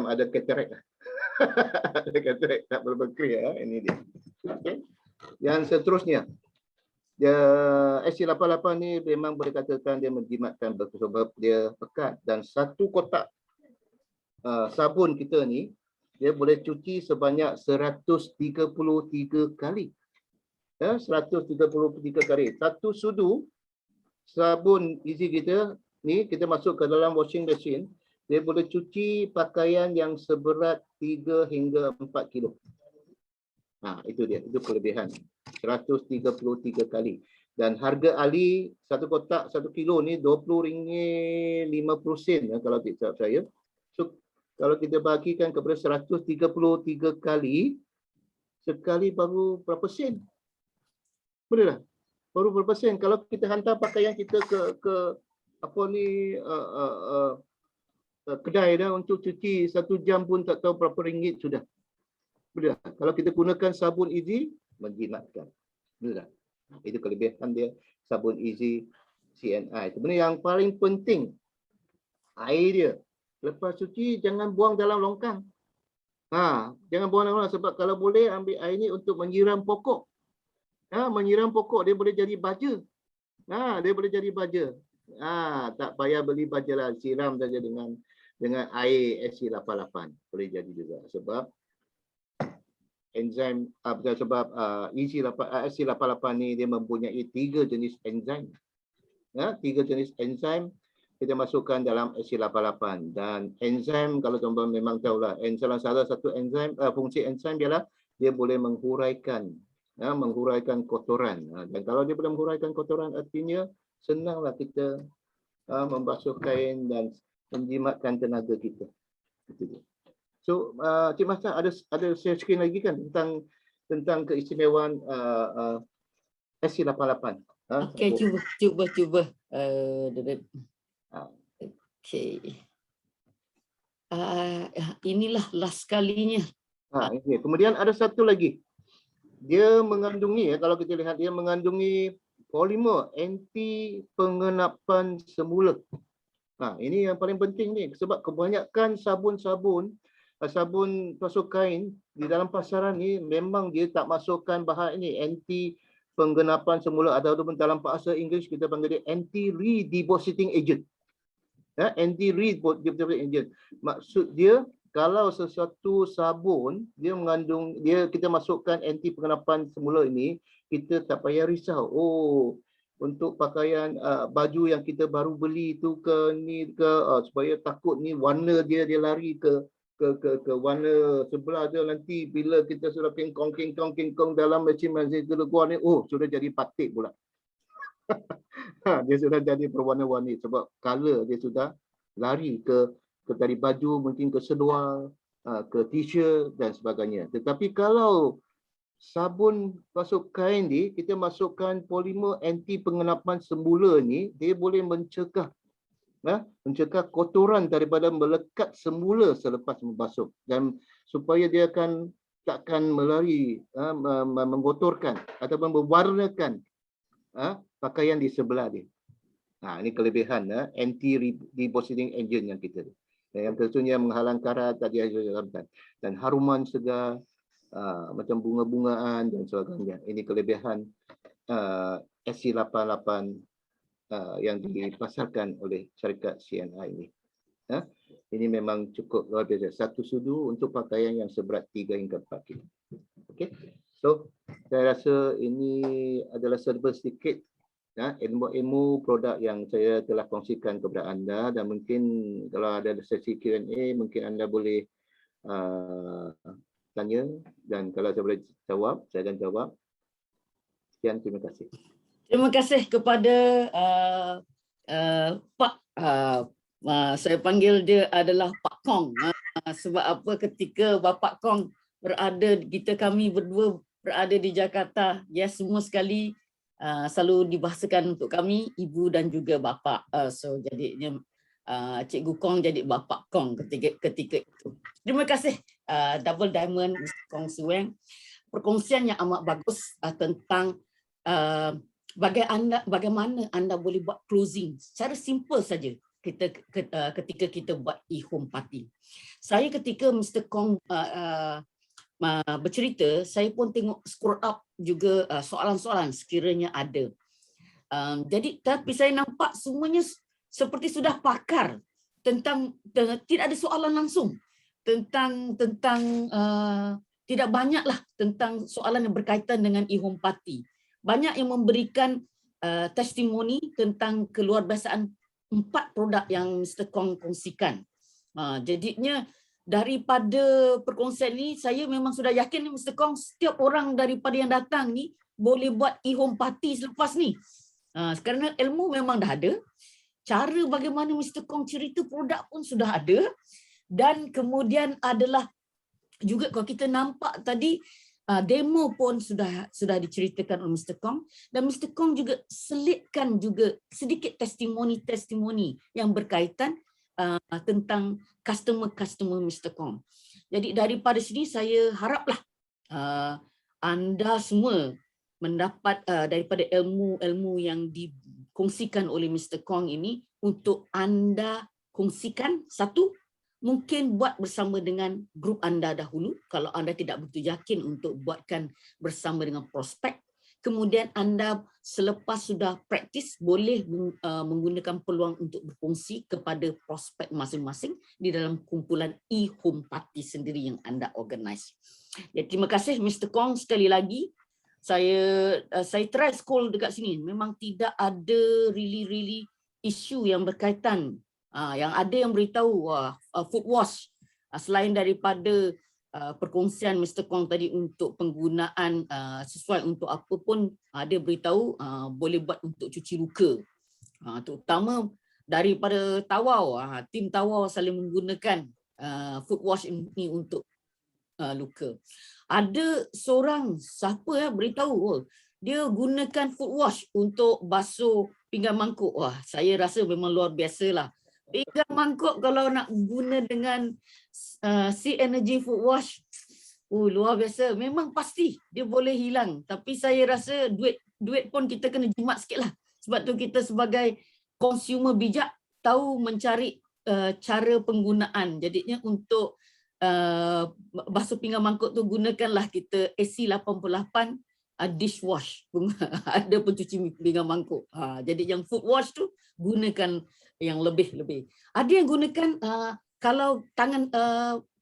[SPEAKER 3] ada cataract. Ada cataract tak berapa clear. Ini dia. Okay. Yang seterusnya, SC88 ni memang boleh katakan dia menjimatkan sebab dia pekat, dan satu kotak sabun kita ni dia boleh cuci sebanyak 133 kali. 133 kali. Satu sudu sabun Easy kita ni kita masuk ke dalam washing machine, dia boleh cuci pakaian yang seberat 3 hingga 4 kilo. Itu dia, itu kelebihan. 133 kali. Dan harga ahli satu kotak 1 kilo ni RM20.50 kalau tak silap saya. So kalau kita bagikan kepada 133 kali, sekali baru berapa sen? Boleh tak? Baru berapa sen? Kalau kita hantar pakaian kita ke apa ni kedai dah untuk cuci 1 jam pun tak tahu berapa ringgit sudah. Boleh tak? Kalau kita gunakan sabun Easy, menjimatkan. Boleh tak? Itu kelebihan dia, sabun Easy CNI. Sebenarnya yang paling penting, air dia. Lepas cuci, jangan buang dalam longkang. Jangan buang dalam longkang, sebab kalau boleh ambil air ni untuk menyiram pokok. Menyiram pokok, dia boleh jadi baja. Dia boleh jadi baja. Tak payah beli baja lah, siram saja dengan air SC88. Boleh jadi juga. Sebab enzim, sebab SC88 ni dia mempunyai 3 jenis enzim. 3 jenis enzim kita masukkan dalam SC88, dan enzim kalau tuan-tuan memang tahulah, salah satu enzim, fungsi enzim ialah dia boleh menghuraikan kotoran. Dan kalau dia boleh menghuraikan kotoran, artinya senanglah kita membasuh kain dan menjimatkan tenaga kita. Itu dia. So, Cik Master ada share screen lagi kan tentang keistimewaan SC88.
[SPEAKER 2] Okey, cuba. Okey. Inilah last kalinya.
[SPEAKER 3] Ini. Kemudian ada satu lagi. Dia mengandungi, kalau kita lihat, dia mengandungi polimer anti pengenapan semula. Ini yang paling penting ni, sebab kebanyakan sabun basuh kain di dalam pasaran ni memang dia tak masukkan bahan ini, anti penggenapan semula, ataupun dalam bahasa Inggeris kita panggil dia anti-redepositing agent. Anti-redepositing agent. Maksud dia, kalau sesuatu sabun kita masukkan anti penggenapan semula ini, kita tak payah risau. Untuk pakaian baju yang kita baru beli tu supaya takut ni warna dia lari ke warna sebelah dia, nanti bila kita sudah kengkong dalam mesin keluar ni, sudah jadi batik pula. Dia sudah jadi berwarna-warni sebab color dia sudah lari ke dari baju, mungkin ke seluar, ke t-shirt dan sebagainya. Tetapi kalau sabun basuh kain ni kita masukkan polimer anti pengenapan semula ni, dia boleh mencegah kotoran daripada melekat semula selepas membasuh, dan supaya dia takkan melari menggotorkan ataupun mewarnakan pakaian di sebelah dia. Ini kelebihan anti-redepositing agent yang kita yang tentunya menghalang karat tadi dan haruman segar, macam bunga-bungaan dan sebagainya. Ini kelebihan SC88 yang dipasarkan oleh syarikat CNI ini. Ini memang cukup luar biasa. Satu sudu untuk pakaian yang seberat 3 hingga 4 kilo. Okey. So saya rasa ini adalah serba sedikit ilmu-ilmu produk yang saya telah kongsikan kepada anda, dan mungkin kalau ada sesi Q&A mungkin anda boleh tanya, dan kalau saya boleh jawab, saya akan jawab. Sekian, terima kasih.
[SPEAKER 2] Terima kasih kepada Pak, saya panggil dia adalah Pak Kong. Sebab apa, ketika Bapak Kong berada, kami berdua berada di Jakarta, ya semua sekali selalu dibahasakan untuk kami ibu dan juga bapa. So jadinya Cikgu Kong jadi Bapak Kong ketika itu. Terima kasih Double Diamond Mr. Kong Sueng. Perkongsian yang amat bagus tentang bagaimana anda boleh buat closing secara simple saja ketika kita buat e-home party. Saya ketika Mr. Kong bercerita, saya pun tengok scroll up juga soalan-soalan sekiranya ada. Jadi tapi saya nampak semuanya seperti sudah pakar tentang tidak ada soalan langsung tentang tidak banyaklah tentang soalan yang berkaitan dengan e-home party. Banyak yang memberikan testimoni tentang keluarbiasaan 4 produk yang Mr. Kong kongsikan. Jadinya daripada perkongsian ini, saya memang sudah yakin Mr. Kong, setiap orang daripada yang datang ni boleh buat e-home party selepas ni. Kerana ilmu memang dah ada. Cara bagaimana Mr. Kong cerita produk pun sudah ada. Dan kemudian adalah juga kalau kita nampak tadi demo pun sudah diceritakan oleh Mr. Kong, dan Mr. Kong juga selitkan juga sedikit testimoni yang berkaitan tentang customer Mr. Kong. Jadi daripada sini saya haraplah anda semua mendapat daripada ilmu-ilmu yang dikongsikan oleh Mr. Kong ini untuk anda kongsikan. Satu, mungkin buat bersama dengan grup anda dahulu kalau anda tidak betul yakin untuk buatkan bersama dengan prospek. Kemudian anda selepas sudah praktis boleh menggunakan peluang untuk berkongsi kepada prospek masing-masing di dalam kumpulan e-home party sendiri yang anda organize. Ya, terima kasih Mr. Kong sekali lagi. Saya try scroll dekat sini, memang tidak ada really isu yang berkaitan. Yang ada yang beritahu food wash, selain daripada perkongsian Mr. Kong tadi untuk penggunaan sesuai untuk apa pun, dia beritahu boleh buat untuk cuci luka, terutama daripada Tawau. Tim Tawau saling menggunakan food wash ini untuk luka. Ada seorang siapa beritahu dia gunakan food wash untuk basuh pinggan mangkuk. Wah, saya rasa memang luar biasa lah. Pinggan mangkuk kalau nak guna dengan Sea Energy food wash, luar biasa. Memang pasti dia boleh hilang. Tapi saya rasa duit pun kita kena jimat sikit lah. Sebab tu kita sebagai consumer bijak tahu mencari cara penggunaan. Jadinya untuk basuh pinggan mangkuk tu gunakanlah kita AC88 dishwash. Ada pencuci pinggan mangkuk. Jadi yang food wash tu gunakan yang lebih-lebih. Ada yang gunakan kalau tangan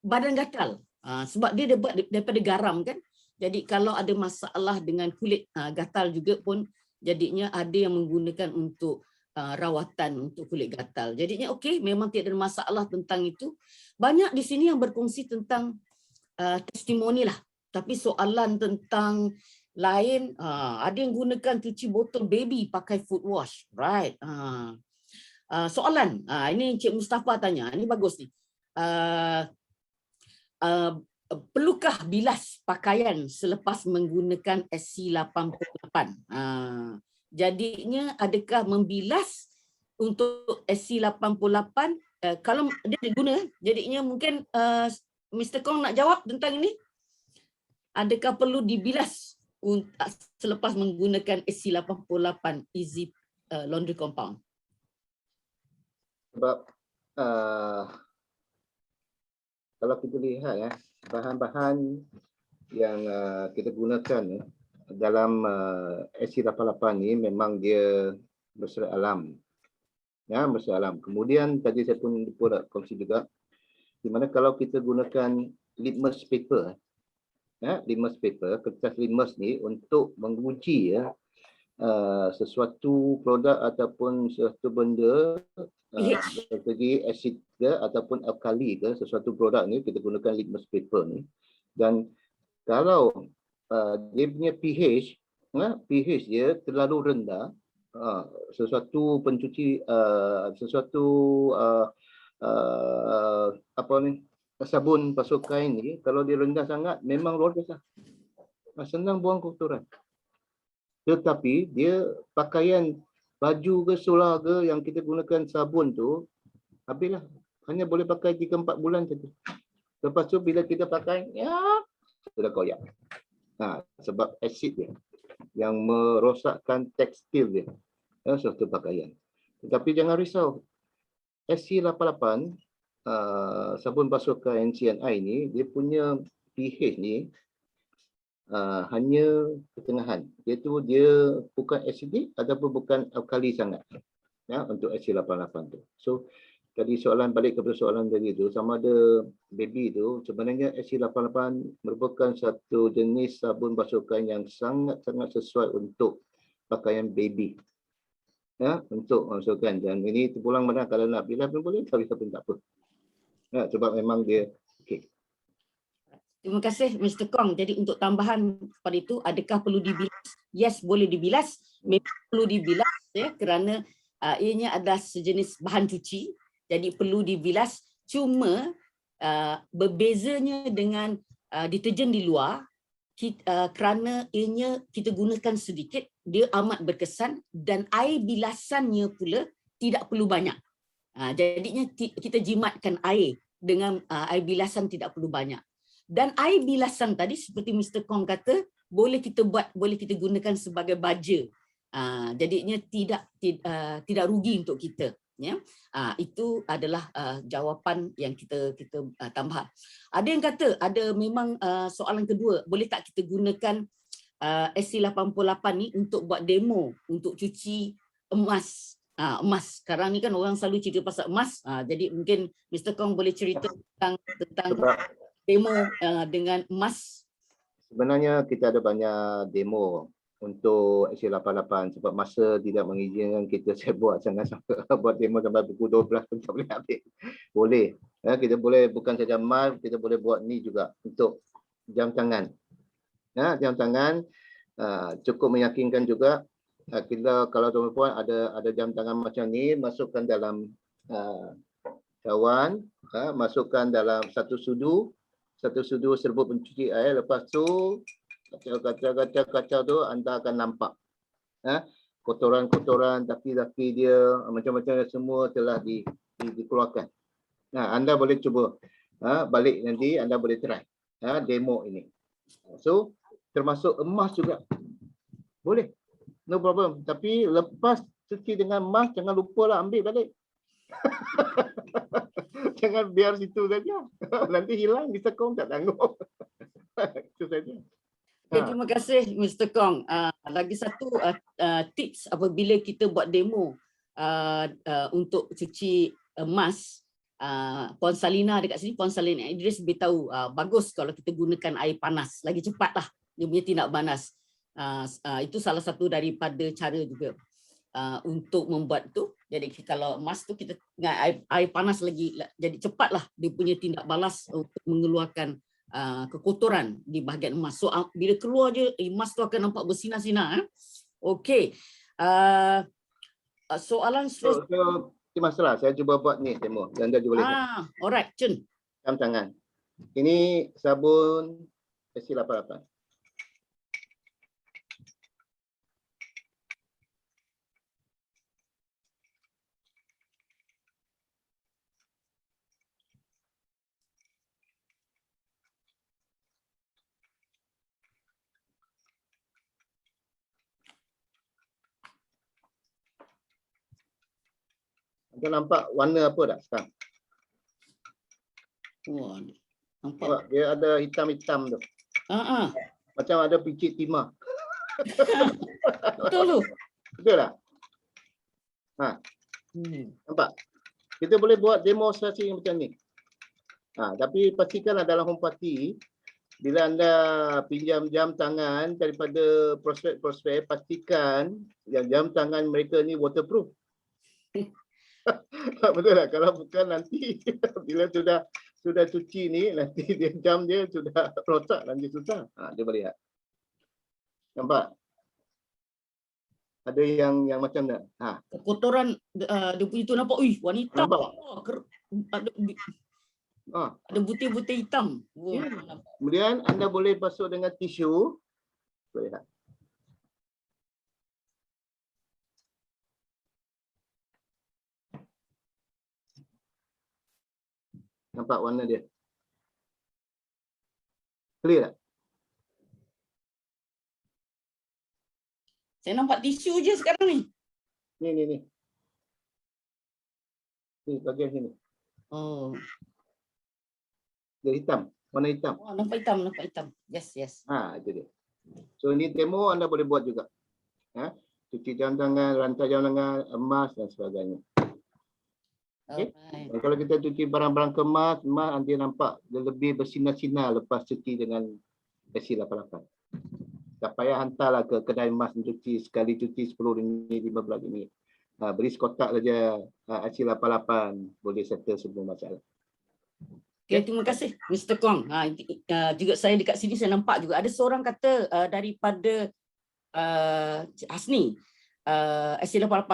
[SPEAKER 2] badan gatal, sebab dia daripada garam kan. Jadi kalau ada masalah dengan kulit gatal juga pun, jadinya ada yang menggunakan untuk rawatan untuk kulit gatal. Jadinya okey, memang tidak ada masalah tentang itu. Banyak di sini yang berkongsi tentang testimoni lah. Tapi soalan tentang lain, ada yang gunakan cuci botol baby pakai food wash, right? Soalan, ini Cik Mustafa tanya, ini bagus ni. Perlukah bilas pakaian selepas menggunakan SC88? Jadinya adakah membilas untuk SC88? Kalau dia diguna, jadinya mungkin Mr. Kong nak jawab tentang ini. Adakah perlu dibilas selepas menggunakan SC88 Easy Laundry Compound?
[SPEAKER 3] Sebab kalau kita lihat bahan-bahan yang kita gunakan dalam SC88 ni memang dia bersifat alam. Ya, bersifat alam. Kemudian tadi saya pun kongsi juga, di mana kalau kita gunakan litmus paper, litmus paper, kertas litmus ni untuk menguji sesuatu produk ataupun sesuatu benda
[SPEAKER 2] pH.
[SPEAKER 3] dari segi asid ke ataupun alkali ke, sesuatu produk ni kita gunakan litmus paper ni. Dan kalau dia punya pH, pH dia terlalu rendah, sesuatu pencuci sesuatu apa ni, sabun basuh kain ni kalau dia rendah sangat memang luar biasa, senang buang kotoran. Tetapi dia pakaian baju ke solar ke yang kita gunakan sabun tu, habislah, hanya boleh pakai 3-4 bulan saja. Lepas tu bila kita pakai, sudah koyak. Sebab asid dia yang merosakkan tekstil dia, suatu pakaian. Tetapi jangan risau, SC88 sabun basuh kain CNI ni, dia punya pH ni hanya pertengahan, iaitu dia bukan acidic ataupun bukan alkali sangat untuk SC88 tu. So tadi soalan, balik kepada soalan tadi tu, sama ada baby tu, sebenarnya SC88 merupakan satu jenis sabun basuh kain yang sangat-sangat sesuai untuk pakaian baby, untuk masukkan. Dan ini terpulang mana kalau nak bilas pun boleh, tapi pun tak apa, sebab memang dia okey.
[SPEAKER 2] Terima kasih Mr. Kong. Jadi untuk tambahan pada itu, adakah perlu dibilas? Yes, boleh dibilas. Memang perlu dibilas kerana ianya adalah sejenis bahan cuci. Jadi perlu dibilas. Cuma berbezanya dengan deterjen di luar, kerana ianya kita gunakan sedikit, dia amat berkesan dan air bilasannya pula tidak perlu banyak. Jadinya kita jimatkan air dengan air bilasan tidak perlu banyak. Dan air bilasan tadi seperti Mr. Kong kata, boleh kita gunakan sebagai baja. Jadinya tidak rugi untuk kita. Ya, itu adalah jawapan yang kita tambah. Ada yang kata ada memang soalan kedua, boleh tak kita gunakan SC88 ni untuk buat demo untuk cuci emas. Emas sekarang ni kan orang selalu cerita pasal emas. Jadi mungkin Mr. Kong boleh cerita tentang demo dengan emas.
[SPEAKER 3] Sebenarnya kita ada banyak demo untuk SC88 sebab masa tidak mengizinkan kita. Saya buat buat demo sampai pukul 12 pun tak boleh habis. Boleh. Kita boleh bukan saja emas, kita boleh buat ni juga untuk jam tangan. Jam tangan cukup meyakinkan juga. Kita kalau tuan-tuan ada jam tangan macam ni, masukkan dalam cawan, masukkan dalam satu sudu serbuk pencuci air. Lepas tu kacau tu anda akan nampak kotoran-kotoran, daki-daki dia, macam-macam semua telah dikeluarkan. Anda boleh cuba balik nanti, anda boleh try demo ini. So termasuk emas juga boleh, no problem. Tapi lepas cuci dengan emas, jangan lupalah ambil balik. Jangan biar situ saja. Nanti hilang, Mr. Kong tak tanggung. Itu saja.
[SPEAKER 2] Okay, terima kasih Mr. Kong. Lagi satu tips apabila kita buat demo untuk cuci emas, Puan Salina dekat sini, Puan Salina Idris beritahu bagus kalau kita gunakan air panas, lagi cepatlah dia punya tindak banas. Itu salah satu daripada cara juga untuk membuat tu. Jadi kalau emas tu kita dengan air panas lagi, jadi cepatlah dia punya tindak balas untuk mengeluarkan kekotoran di bahagian emas. So bila keluar je emas tu akan nampak bersinar-sinar. Okey. Soalan seterusnya.
[SPEAKER 3] Masalah saya cuba buat ni demo dan anda boleh.
[SPEAKER 2] Alright, Chun.
[SPEAKER 3] Jam tangan. Ini sabun SC88. Anda nampak warna apa tak sekarang?
[SPEAKER 2] Wah, nampak.
[SPEAKER 3] Nampak? Dia ada hitam-hitam tu. Macam ada picit timah.
[SPEAKER 2] Betul tu.
[SPEAKER 3] Betul tak? Nampak? Kita boleh buat demonstrasi macam ni. Tapi pastikanlah dalam home party bila anda pinjam jam tangan daripada prospek-prospek, pastikan yang jam tangan mereka ni waterproof. Betul tak? Kalau bukan nanti bila sudah cuci ni, nanti jam dia sudah rosak, nanti susah. Dia boleh tak? Nampak? Ada yang macam tak?
[SPEAKER 2] Kotoran dia punya tu nampak, wanita.
[SPEAKER 3] Nampak?
[SPEAKER 2] Ada butir-butir hitam.
[SPEAKER 3] Ya. Kemudian anda boleh basuh dengan tisu. Boleh tak? Nampak warna dia? Clear tak?
[SPEAKER 2] Saya nampak tisu je sekarang ni.
[SPEAKER 3] Ni. Ni bahagian sini.
[SPEAKER 2] Oh.
[SPEAKER 3] Dia hitam, warna hitam.
[SPEAKER 2] Oh, nampak hitam. Yes.
[SPEAKER 3] Itu dia. So ini demo anda boleh buat juga. Cuci jam tangan, rantai jam tangan, emas dan sebagainya. Okay. Dan kalau kita cuci barang-barang kemas, emas nanti nampak dia lebih bersinar-sinar lepas cuci dengan SC88. Tak payah hantarlah ke kedai emas mencuci, sekali cuci RM10, RM15. Beri sekotak saja SC88, boleh settle semua masalah.
[SPEAKER 2] Okay, terima kasih Mr. Kong. Juga saya dekat sini saya nampak juga ada seorang kata daripada Cik Hasni, SC88,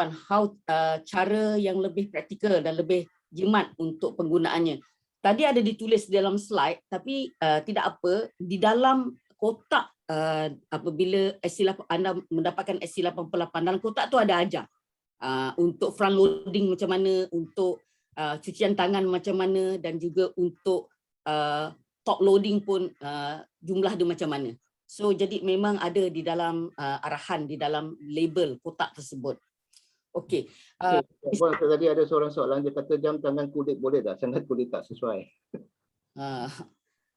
[SPEAKER 2] cara yang lebih praktikal dan lebih jimat untuk penggunaannya. Tadi ada ditulis dalam slide, tapi tidak apa, di dalam kotak apabila anda mendapatkan SC88, dalam kotak tu ada ajar untuk front loading macam mana, untuk cucian tangan macam mana, dan juga untuk top loading pun jumlah dia macam mana. So jadi memang ada di dalam arahan, di dalam label kotak tersebut. Okey.
[SPEAKER 3] Tadi ada seorang soalan, dia kata jam tangan kulit boleh tak? Sangat kulit tak sesuai.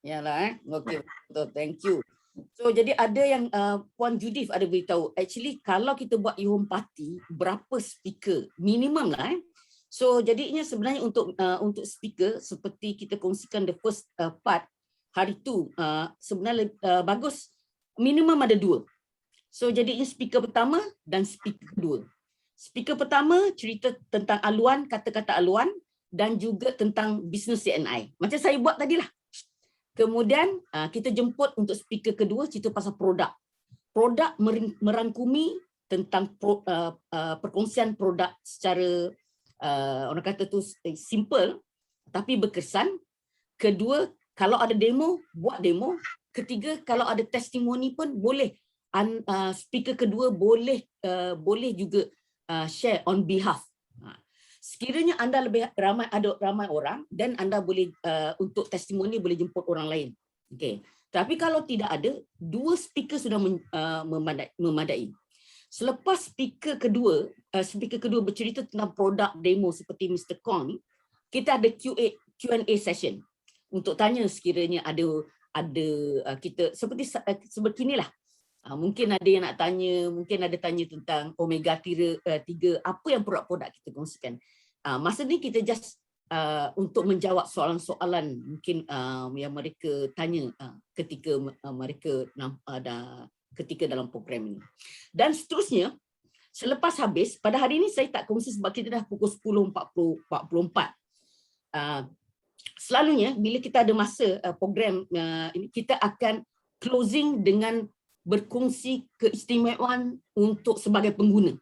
[SPEAKER 2] Yalah okey, betul. Thank you. So jadi ada yang Puan Judith ada beritahu, actually kalau kita buat e-home party, berapa speaker minimum lah. So jadinya sebenarnya untuk speaker, seperti kita kongsikan the first part hari tu, sebenarnya bagus minimum ada 2. So jadinya speaker pertama dan speaker kedua. Speaker pertama cerita tentang aluan, kata-kata aluan, dan juga tentang business CNI. Macam saya buat tadilah. Kemudian kita jemput untuk speaker kedua cerita pasal produk. Produk merangkumi tentang perkongsian produk secara orang kata tu simple tapi berkesan. Kedua, kalau ada demo, buat demo. Ketiga, kalau ada testimoni pun boleh. Speaker kedua boleh juga share on behalf. Sekiranya anda lebih ramai, ada ramai orang, dan anda boleh untuk testimoni boleh jemput orang lain. Okey. Tapi kalau tidak ada, 2 speaker sudah memadai. Selepas speaker kedua bercerita tentang produk demo seperti Mr. Kong, kita ada Q&A session untuk tanya sekiranya ada kita seperti beginilah. Mungkin ada yang nak tanya, mungkin ada tanya tentang omega 3, apa yang produk-produk kita kongsikan. Masa ni kita just untuk menjawab soalan-soalan mungkin yang mereka tanya ketika mereka ketika dalam program ini. Dan seterusnya, selepas habis, pada hari ini saya tak kongsi sebab kita dah pukul 10.44. Selalunya bila kita ada masa program ini, kita akan closing dengan berkongsi keistimewaan untuk sebagai pengguna.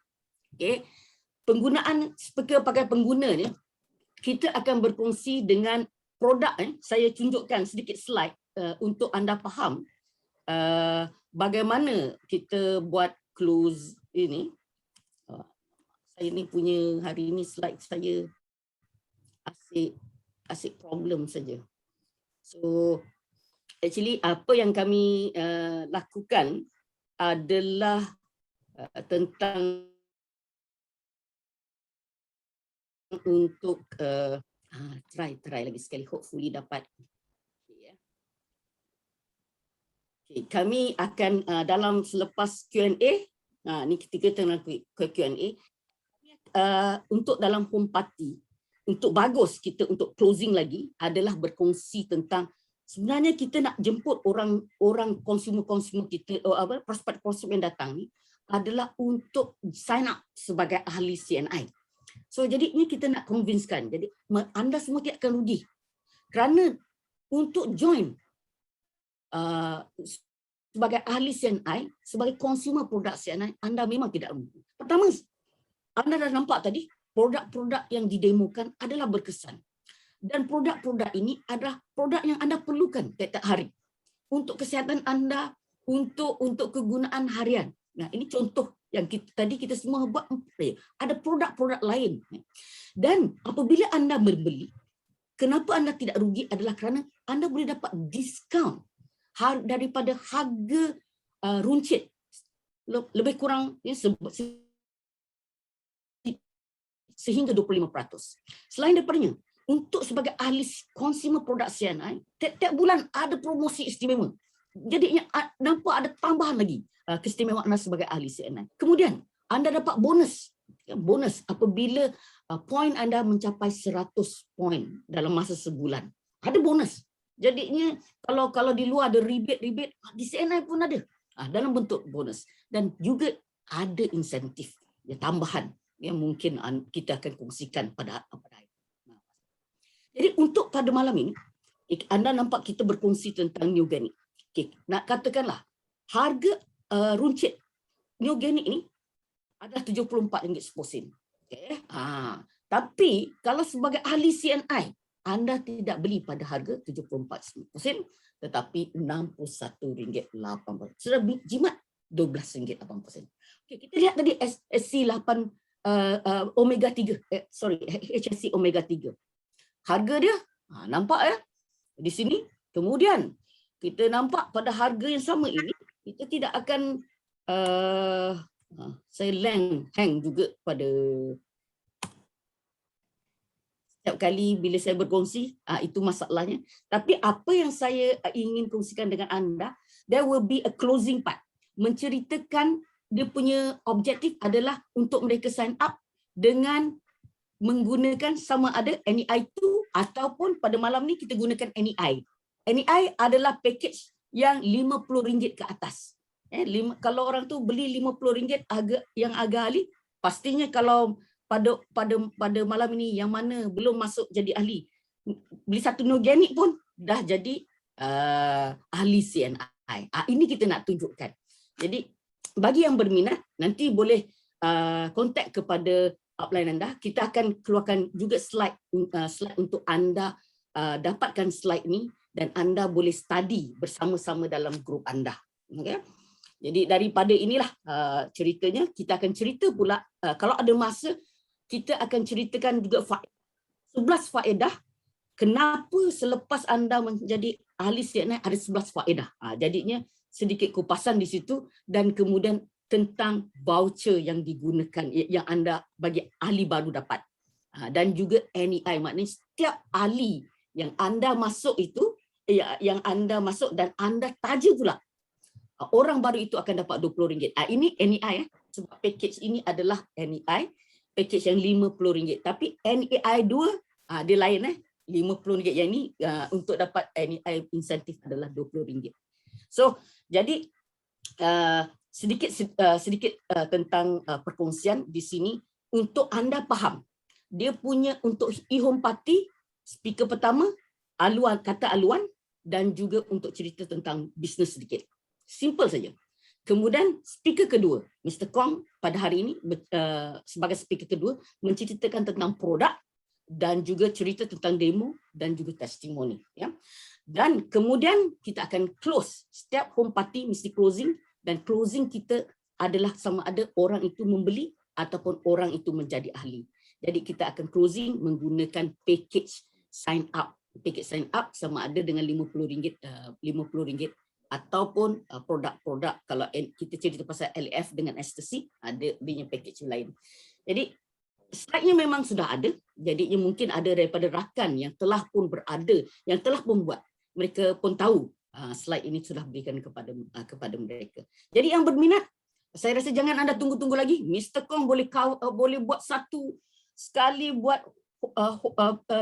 [SPEAKER 2] Okay. Penggunaan sebagai pengguna ni, kita akan berkongsi dengan produk. Saya tunjukkan sedikit slide untuk anda faham bagaimana kita buat close ini. Saya ni punya hari ini slide saya asyik problem saja. So actually apa yang kami lakukan adalah tentang untuk try lagi sekali, hopefully dapat. Okay, kami akan dalam selepas Q&A, ni kita tengah Q&A, untuk dalam home party, untuk bagus kita untuk closing lagi adalah berkongsi tentang sebenarnya kita nak jemput orang konsumer kita, prospek konsumen yang datang ni adalah untuk sign up sebagai ahli CNI. So jadinya kita nak convincekan. Jadi anda semua tidak akan rugi. Kerana untuk join sebagai ahli CNI, sebagai consumer produk CNI, anda memang tidak rugi. Pertama, anda dah nampak tadi, produk-produk yang didemokan adalah berkesan. Dan produk-produk ini adalah produk yang anda perlukan tiap-tiap hari. Untuk kesihatan anda, untuk kegunaan harian. Nah, ini contoh yang tadi kita semua buat. Ada produk-produk lain. Dan apabila anda membeli, kenapa anda tidak rugi adalah kerana anda boleh dapat diskaun daripada harga runcit. Lebih kurang sehingga 25%. Selain daripadanya, untuk sebagai ahli consumer produk CNI, tiap-tiap bulan ada promosi istimewa. Jadinya nampak ada tambahan lagi keistimewaan anda sebagai ahli CNI. Kemudian anda dapat bonus. Bonus apabila poin anda mencapai 100 poin dalam masa sebulan. Ada bonus. Jadinya kalau di luar ada rebate, di CNI pun ada dalam bentuk bonus. Dan juga ada insentif tambahan yang mungkin kita akan kongsikan pada hari. Jadi untuk pada malam ini, anda nampak kita berkongsi tentang Neoganic. Okay. Nak katakanlah harga runcit Neoganic ini adalah RM74 seposen. Okay. Tapi kalau sebagai ahli CNI, anda tidak beli pada harga RM74 seposen, tetapi RM61.80. Sudah jimat RM12.80. Okay, kita lihat tadi HSC8 Omega 3. HSC Omega 3. Harga dia, nampak ya? Di sini. Kemudian, kita nampak pada harga yang sama ini, kita tidak akan, saya hang juga pada setiap kali bila saya berkongsi, itu masalahnya. Tapi apa yang saya ingin kongsikan dengan anda, there will be a closing part. Menceritakan dia punya objektif adalah untuk mereka sign up dengan menggunakan sama ada NEI 2 ataupun pada malam ni kita gunakan NEI. NEI adalah package yang RM50 ke atas. Kalau orang tu beli RM50 yang agak ahli, pastinya kalau pada malam ini yang mana belum masuk jadi ahli, beli satu Neoganic pun dah jadi ahli CNI. Ini kita nak tunjukkan. Jadi bagi yang berminat, nanti boleh kontak kepada upline anda. Kita akan keluarkan juga slide untuk anda dapatkan slide ni dan anda boleh study bersama-sama dalam grup anda. Okay? Jadi daripada inilah ceritanya, kita akan cerita pula, kalau ada masa, kita akan ceritakan juga 11 faedah kenapa selepas anda menjadi ahli CNI ada 11 faedah. Jadinya sedikit kupasan di situ dan kemudian tentang voucher yang digunakan, yang anda bagi ahli baru dapat. Dan juga NEI, maknanya setiap ahli yang anda masuk itu, yang anda masuk dan anda taja pula, orang baru itu akan dapat RM20. Ini NEI, sebab package ini adalah NEI, package yang RM50. Tapi NEI 2, dia lain RM50. Yang ini untuk dapat NEI insentif adalah RM20. So, jadi sedikit tentang perkongsian di sini untuk anda faham. Dia punya untuk e-home party, speaker pertama, kata aluan dan juga untuk cerita tentang bisnes sedikit. Simple saja. Kemudian speaker kedua, Mr. Kong pada hari ini sebagai speaker kedua menceritakan tentang produk dan juga cerita tentang demo dan juga testimoni. Ya. Dan kemudian kita akan close. Setiap home party mesti closing dan closing kita adalah sama ada orang itu membeli ataupun orang itu menjadi ahli. Jadi kita akan closing menggunakan package sign up. Package sign up sama ada dengan RM50 ataupun produk-produk. Kalau kita cerita pasal LF dengan ecstasy, ada dia package lain. Jadi slide-nya memang sudah ada. Jadi mungkin ada daripada rakan yang telah pun berada, yang telah pun buat. Mereka pun tahu slide ini sudah berikan kepada mereka. Jadi yang berminat, saya rasa jangan anda tunggu-tunggu lagi. Mr. Kong boleh buat satu sekali buat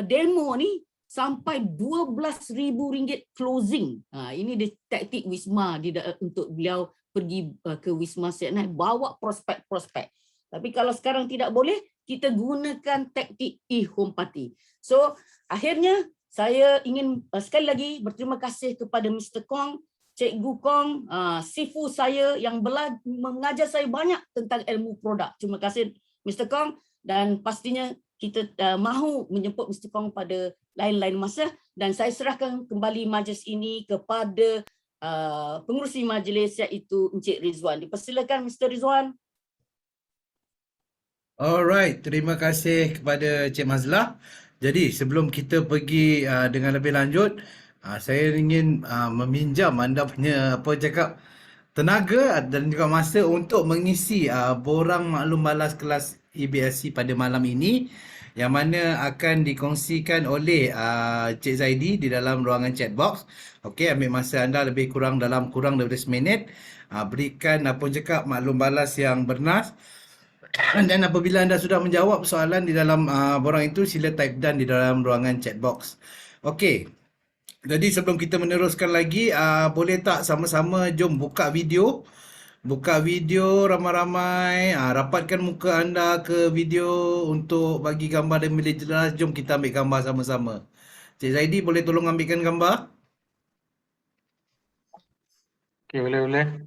[SPEAKER 2] demo ni sampai RM12,000 closing. Ini dia taktik Wisma untuk beliau pergi ke Wisma CNI, bawa prospek-prospek. Tapi kalau sekarang tidak boleh, kita gunakan taktik e-home party. So, akhirnya saya ingin sekali lagi berterima kasih kepada Mr. Kong, Cikgu Kong, sifu saya yang mengajar saya banyak tentang ilmu produk. Terima kasih Mr. Kong, dan pastinya kita mahu menjemput Mr. Kong pada lain-lain masa, dan saya serahkan kembali majlis ini kepada pengurusi majlis, iaitu Encik Rizwan. Dipersilakan Mr. Rizwan.
[SPEAKER 1] Alright, terima kasih kepada Cik Mazlah. Jadi sebelum kita pergi dengan lebih lanjut, saya ingin meminjam anda punya tenaga dan juga masa untuk mengisi borang maklum balas kelas EBSC pada malam ini, yang mana akan dikongsikan oleh Cik Zaidi di dalam ruangan chat box. Okey, ambil masa anda lebih kurang daripada 10 minit. Berikan maklum balas yang bernas. Dan apabila anda sudah menjawab soalan di dalam borang itu, sila type dan di dalam ruangan chat box. Okey. Jadi sebelum kita meneruskan lagi, boleh tak sama-sama jom buka video. Buka video ramai-ramai. Rapatkan muka anda ke video untuk bagi gambar dan bila jelas. Jom kita ambil gambar sama-sama. Cik Zaidi boleh tolong ambilkan gambar?
[SPEAKER 5] Okay, boleh.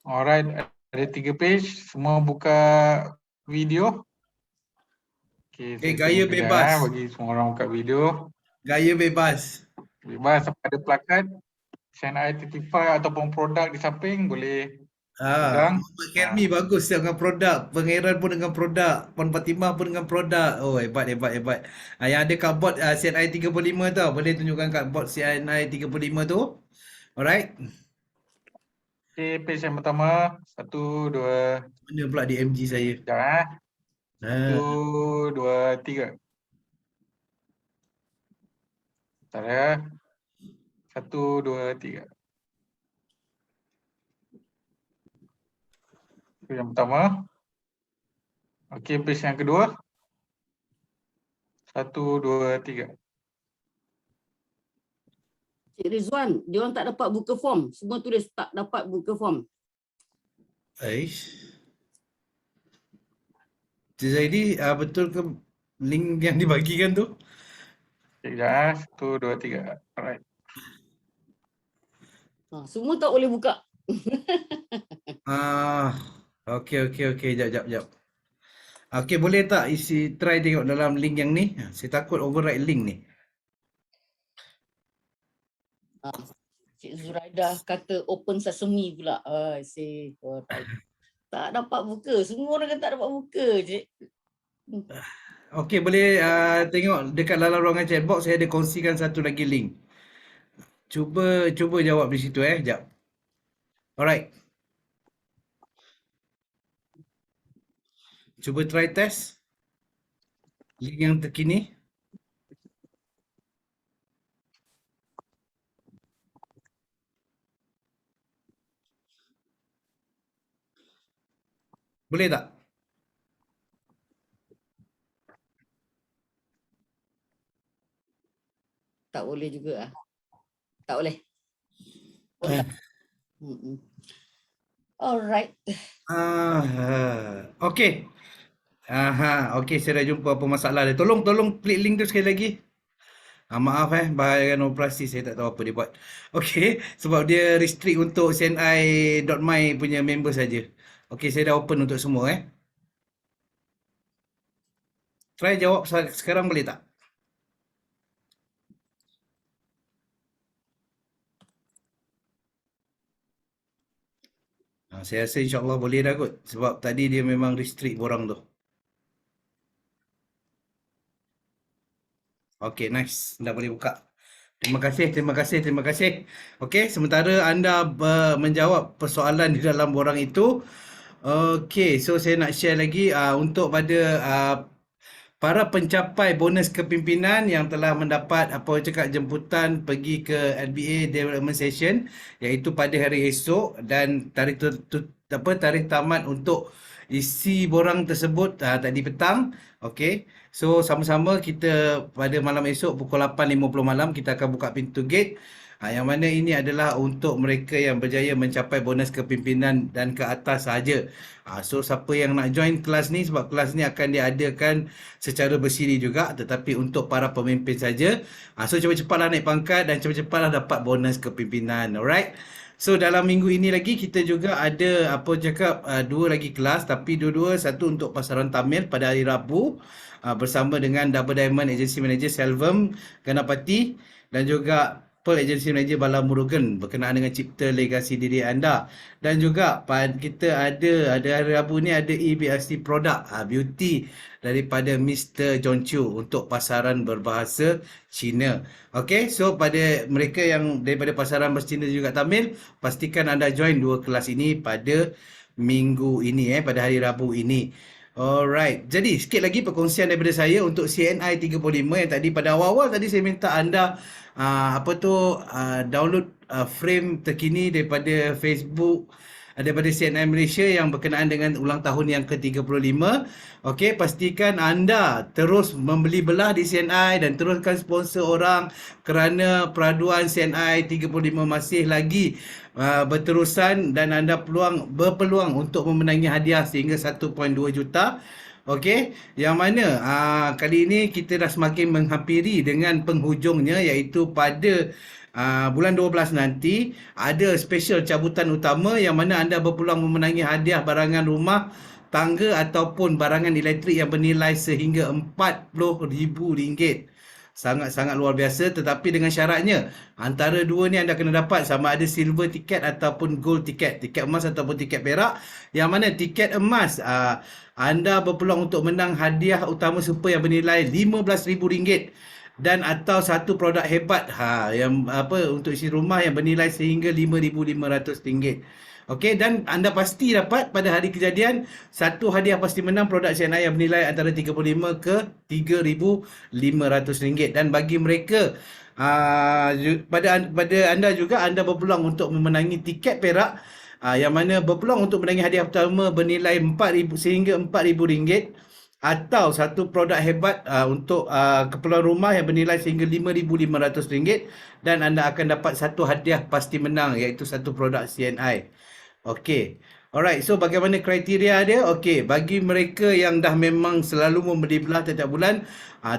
[SPEAKER 5] Alright, ada 3 page. Semua buka video. Okay,
[SPEAKER 1] Okay,
[SPEAKER 5] saya
[SPEAKER 1] gaya
[SPEAKER 5] tunggu kejap,
[SPEAKER 1] bebas.
[SPEAKER 5] bagi semua orang buka video.
[SPEAKER 1] Gaya bebas.
[SPEAKER 5] Bebas, sampai ada plakat, CNI identify ataupun produk di samping, boleh pegang.
[SPEAKER 1] Muhammad Kermi bagus dengan produk. Pangeran pun dengan produk. Puan Fatimah pun dengan produk. Oh, hebat. Yang ada kat bot CNI 35 tau. Boleh tunjukkan kat bot CNI 35 tu. Alright.
[SPEAKER 5] Okay, page yang pertama. 1, 2,
[SPEAKER 1] Mana pula DMG saya?
[SPEAKER 5] sekejap 1, 2, 3. Bentar ya. 1, 2, 3. Itu yang pertama. Okey, page yang kedua. 1, 2, 3.
[SPEAKER 2] Cik Rizwan, dia orang tak dapat buka form. Semua tulis tak dapat buka form.
[SPEAKER 1] Aish. Cik Zaidi, betul ke link yang dibagikan tu?
[SPEAKER 5] Sekejap 1, 2, 3. Alright.
[SPEAKER 2] Semua tak boleh buka.
[SPEAKER 1] Okey. Jap. Okey, boleh tak try tengok dalam link yang ni? Saya takut override link ni.
[SPEAKER 2] Cik Zuraidah kata open sesame pula. Tak dapat buka. Semua orang kata tak dapat buka, Cik.
[SPEAKER 1] Okey, boleh tengok dekat dalam ruangan chat box, saya ada kongsikan satu lagi link. Cuba jawab di situ jap. Alright. Cuba try test link yang terkini. Boleh tak?
[SPEAKER 2] Tak boleh juga. Tak boleh. Boleh tak? Alright.
[SPEAKER 1] Okey. Okey, saya dah jumpa apa masalah dia. Tolong klik link tu sekali lagi. Maaf bahagian operasi saya tak tahu apa dia buat. Okey, sebab dia restrict untuk CNI.my punya member saja. Okey, saya dah open untuk semua Try jawab sekarang boleh tak? Saya rasa insyaAllah boleh dah kot. Sebab tadi dia memang restrict borang tu. Okey, nice. Dah boleh buka. Terima kasih. Okey, sementara anda menjawab persoalan di dalam borang itu. Okey, so saya nak share lagi untuk pada para pencapai bonus kepimpinan yang telah mendapat jemputan pergi ke LBA Development Session, iaitu pada hari esok, dan tarikh tamat untuk isi borang tersebut tadi petang. Okey. So sama-sama kita pada malam esok pukul 8.50 malam kita akan buka pintu gate. Yang mana ini adalah untuk mereka yang berjaya mencapai bonus kepimpinan dan ke atas sahaja. So siapa yang nak join kelas ni, sebab kelas ni akan diadakan secara bersiri juga, tetapi untuk para pemimpin saja. So cepat-cepatlah naik pangkat dan cepat-cepatlah dapat bonus kepimpinan. Alright. So dalam minggu ini lagi kita juga ada dua lagi kelas, tapi dua-dua, satu untuk pasaran Tamil pada hari Rabu bersama dengan Double Diamond Agency Manager Selvem Ganapati dan juga Pearl Agency Manager Bala Murugan berkenaan dengan cipta legasi diri anda. Dan juga kita ada hari Rabu ni ada EBRC produk beauty daripada Mr. John Chu untuk pasaran berbahasa Cina. Okey, so pada mereka yang daripada pasaran bahasa Cina juga Tamil, pastikan anda join dua kelas ini pada minggu ini pada hari Rabu ini. Alright, jadi sikit lagi perkongsian daripada saya untuk CNI 35 yang tadi pada awal-awal tadi saya minta anda download frame terkini daripada Facebook daripada CNI Malaysia yang berkenaan dengan ulang tahun yang ke-35. Okey, pastikan anda terus membeli belah di CNI dan teruskan sponsor orang kerana peraduan CNI 35 masih lagi berterusan dan anda berpeluang untuk memenangi hadiah sehingga 1.2 juta. Okey, yang mana kali ini kita dah semakin menghampiri dengan penghujungnya, iaitu pada bulan 12 nanti ada special cabutan utama yang mana anda berpeluang memenangi hadiah barangan rumah tangga ataupun barangan elektrik yang bernilai sehingga RM40,000. Sangat-sangat luar biasa, tetapi dengan syaratnya antara dua ni anda kena dapat sama ada silver tiket ataupun gold tiket, tiket emas ataupun tiket perak. Yang mana tiket emas anda berpeluang untuk menang hadiah utama super yang bernilai RM15,000 dan atau satu produk hebat yang untuk isi rumah yang bernilai sehingga RM5,500. Okey, dan anda pasti dapat pada hari kejadian satu hadiah pasti menang produk CNI yang bernilai antara RM35 ke RM3,500. Dan bagi mereka pada anda juga anda berpeluang untuk memenangi tiket perak yang mana berpeluang untuk menangi hadiah utama bernilai RM4,000 sehingga RM4,000 atau satu produk hebat untuk keperluan rumah yang bernilai sehingga RM5,500 dan anda akan dapat satu hadiah pasti menang iaitu satu produk CNI. Okey. Alright, so bagaimana kriteria dia? Okey, bagi mereka yang dah memang selalu membeli belah setiap bulan,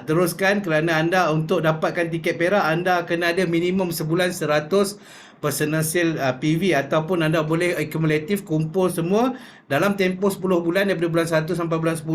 [SPEAKER 1] teruskan kerana anda untuk dapatkan tiket perak anda kena ada minimum sebulan 100 personal sale PV ataupun anda boleh akumulatif kumpul semua dalam tempoh 10 bulan daripada bulan 1 sampai bulan 10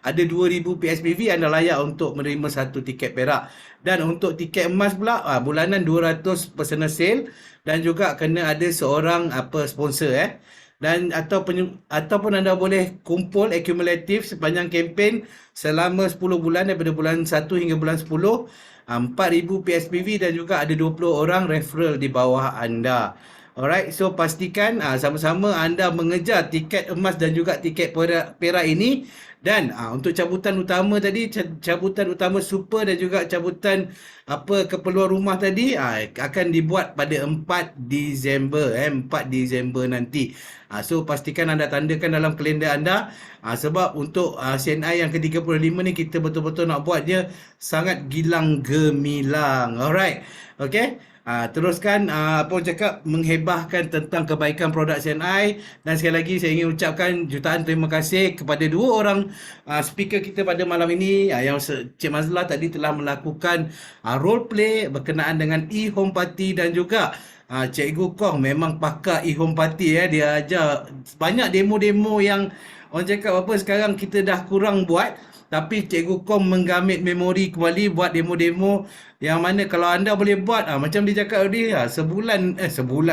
[SPEAKER 1] ada 2000 PSPV anda layak untuk menerima satu tiket perak. Dan untuk tiket emas pula bulanan 200 personal sale dan juga kena ada seorang sponsor dan ataupun anda boleh kumpul akumulatif sepanjang kempen selama 10 bulan daripada bulan 1 hingga bulan 10 4,000 PSPV dan juga ada 20 orang referral di bawah anda. Alright, so pastikan sama-sama anda mengejar tiket emas dan juga tiket perak ini. Dan untuk cabutan utama tadi, cabutan utama super dan juga cabutan keperluan rumah tadi akan dibuat pada 4 Disember 4 Disember nanti. So pastikan anda tandakan dalam kalender anda sebab untuk CNI yang ke-35 ni kita betul-betul nak buat dia sangat gilang gemilang. Alright. Okay. Teruskan cakap menghebahkan tentang kebaikan produk CNI. Dan sekali lagi saya ingin ucapkan jutaan terima kasih kepada dua orang speaker kita pada malam ini yang Cik Mazlah tadi telah melakukan role play berkenaan dengan e-home party dan juga Cikgu Kong memang pakar e-home party dia ajar banyak demo-demo yang orang cakap sekarang kita dah kurang buat. Tapi Cikgu Kong menggamit memori kembali buat demo-demo yang mana kalau anda boleh buat macam dia cakap tadi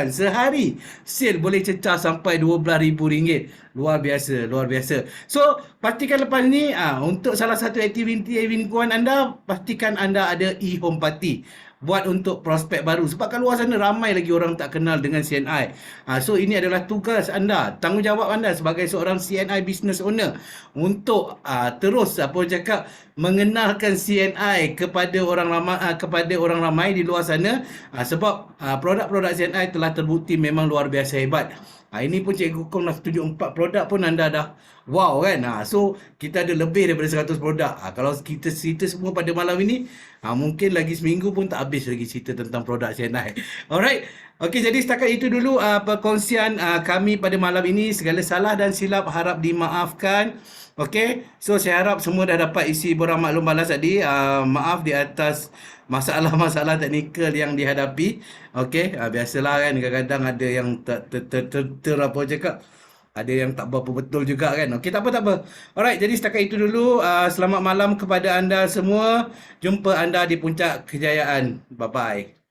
[SPEAKER 1] sehari sale boleh cecah sampai RM12,000. Luar biasa. So pastikan lepas ni untuk salah satu aktiviti lingkungan anda, pastikan anda ada e-home party buat untuk prospek baru sebab kat luar sana ramai lagi orang tak kenal dengan CNI. So ini adalah tugas anda, tanggungjawab anda sebagai seorang CNI business owner untuk terus mengenalkan CNI kepada orang ramai di luar sana sebab produk-produk CNI telah terbukti memang luar biasa hebat. Ini pun Cikgu Kong dah tunjuk 4 produk pun anda dah Wow kan. So kita ada lebih daripada 100 produk. Kalau kita cerita semua pada malam ini, mungkin lagi seminggu pun tak habis lagi cerita tentang produk CNI. Alright. Okey, jadi setakat itu dulu perkongsian kami pada malam ini. Segala salah dan silap harap dimaafkan. Okey, so saya harap semua dah dapat isi borang maklum balas tadi. Maaf di atas masalah-masalah teknikal yang dihadapi. Okey, biasalah kan, kadang-kadang ada yang apa cakap, ada yang tak berapa betul juga kan. Okey, tak apa, tak apa. Alright, jadi setakat itu dulu. Selamat malam kepada anda semua. Jumpa anda di puncak kejayaan. Bye-bye.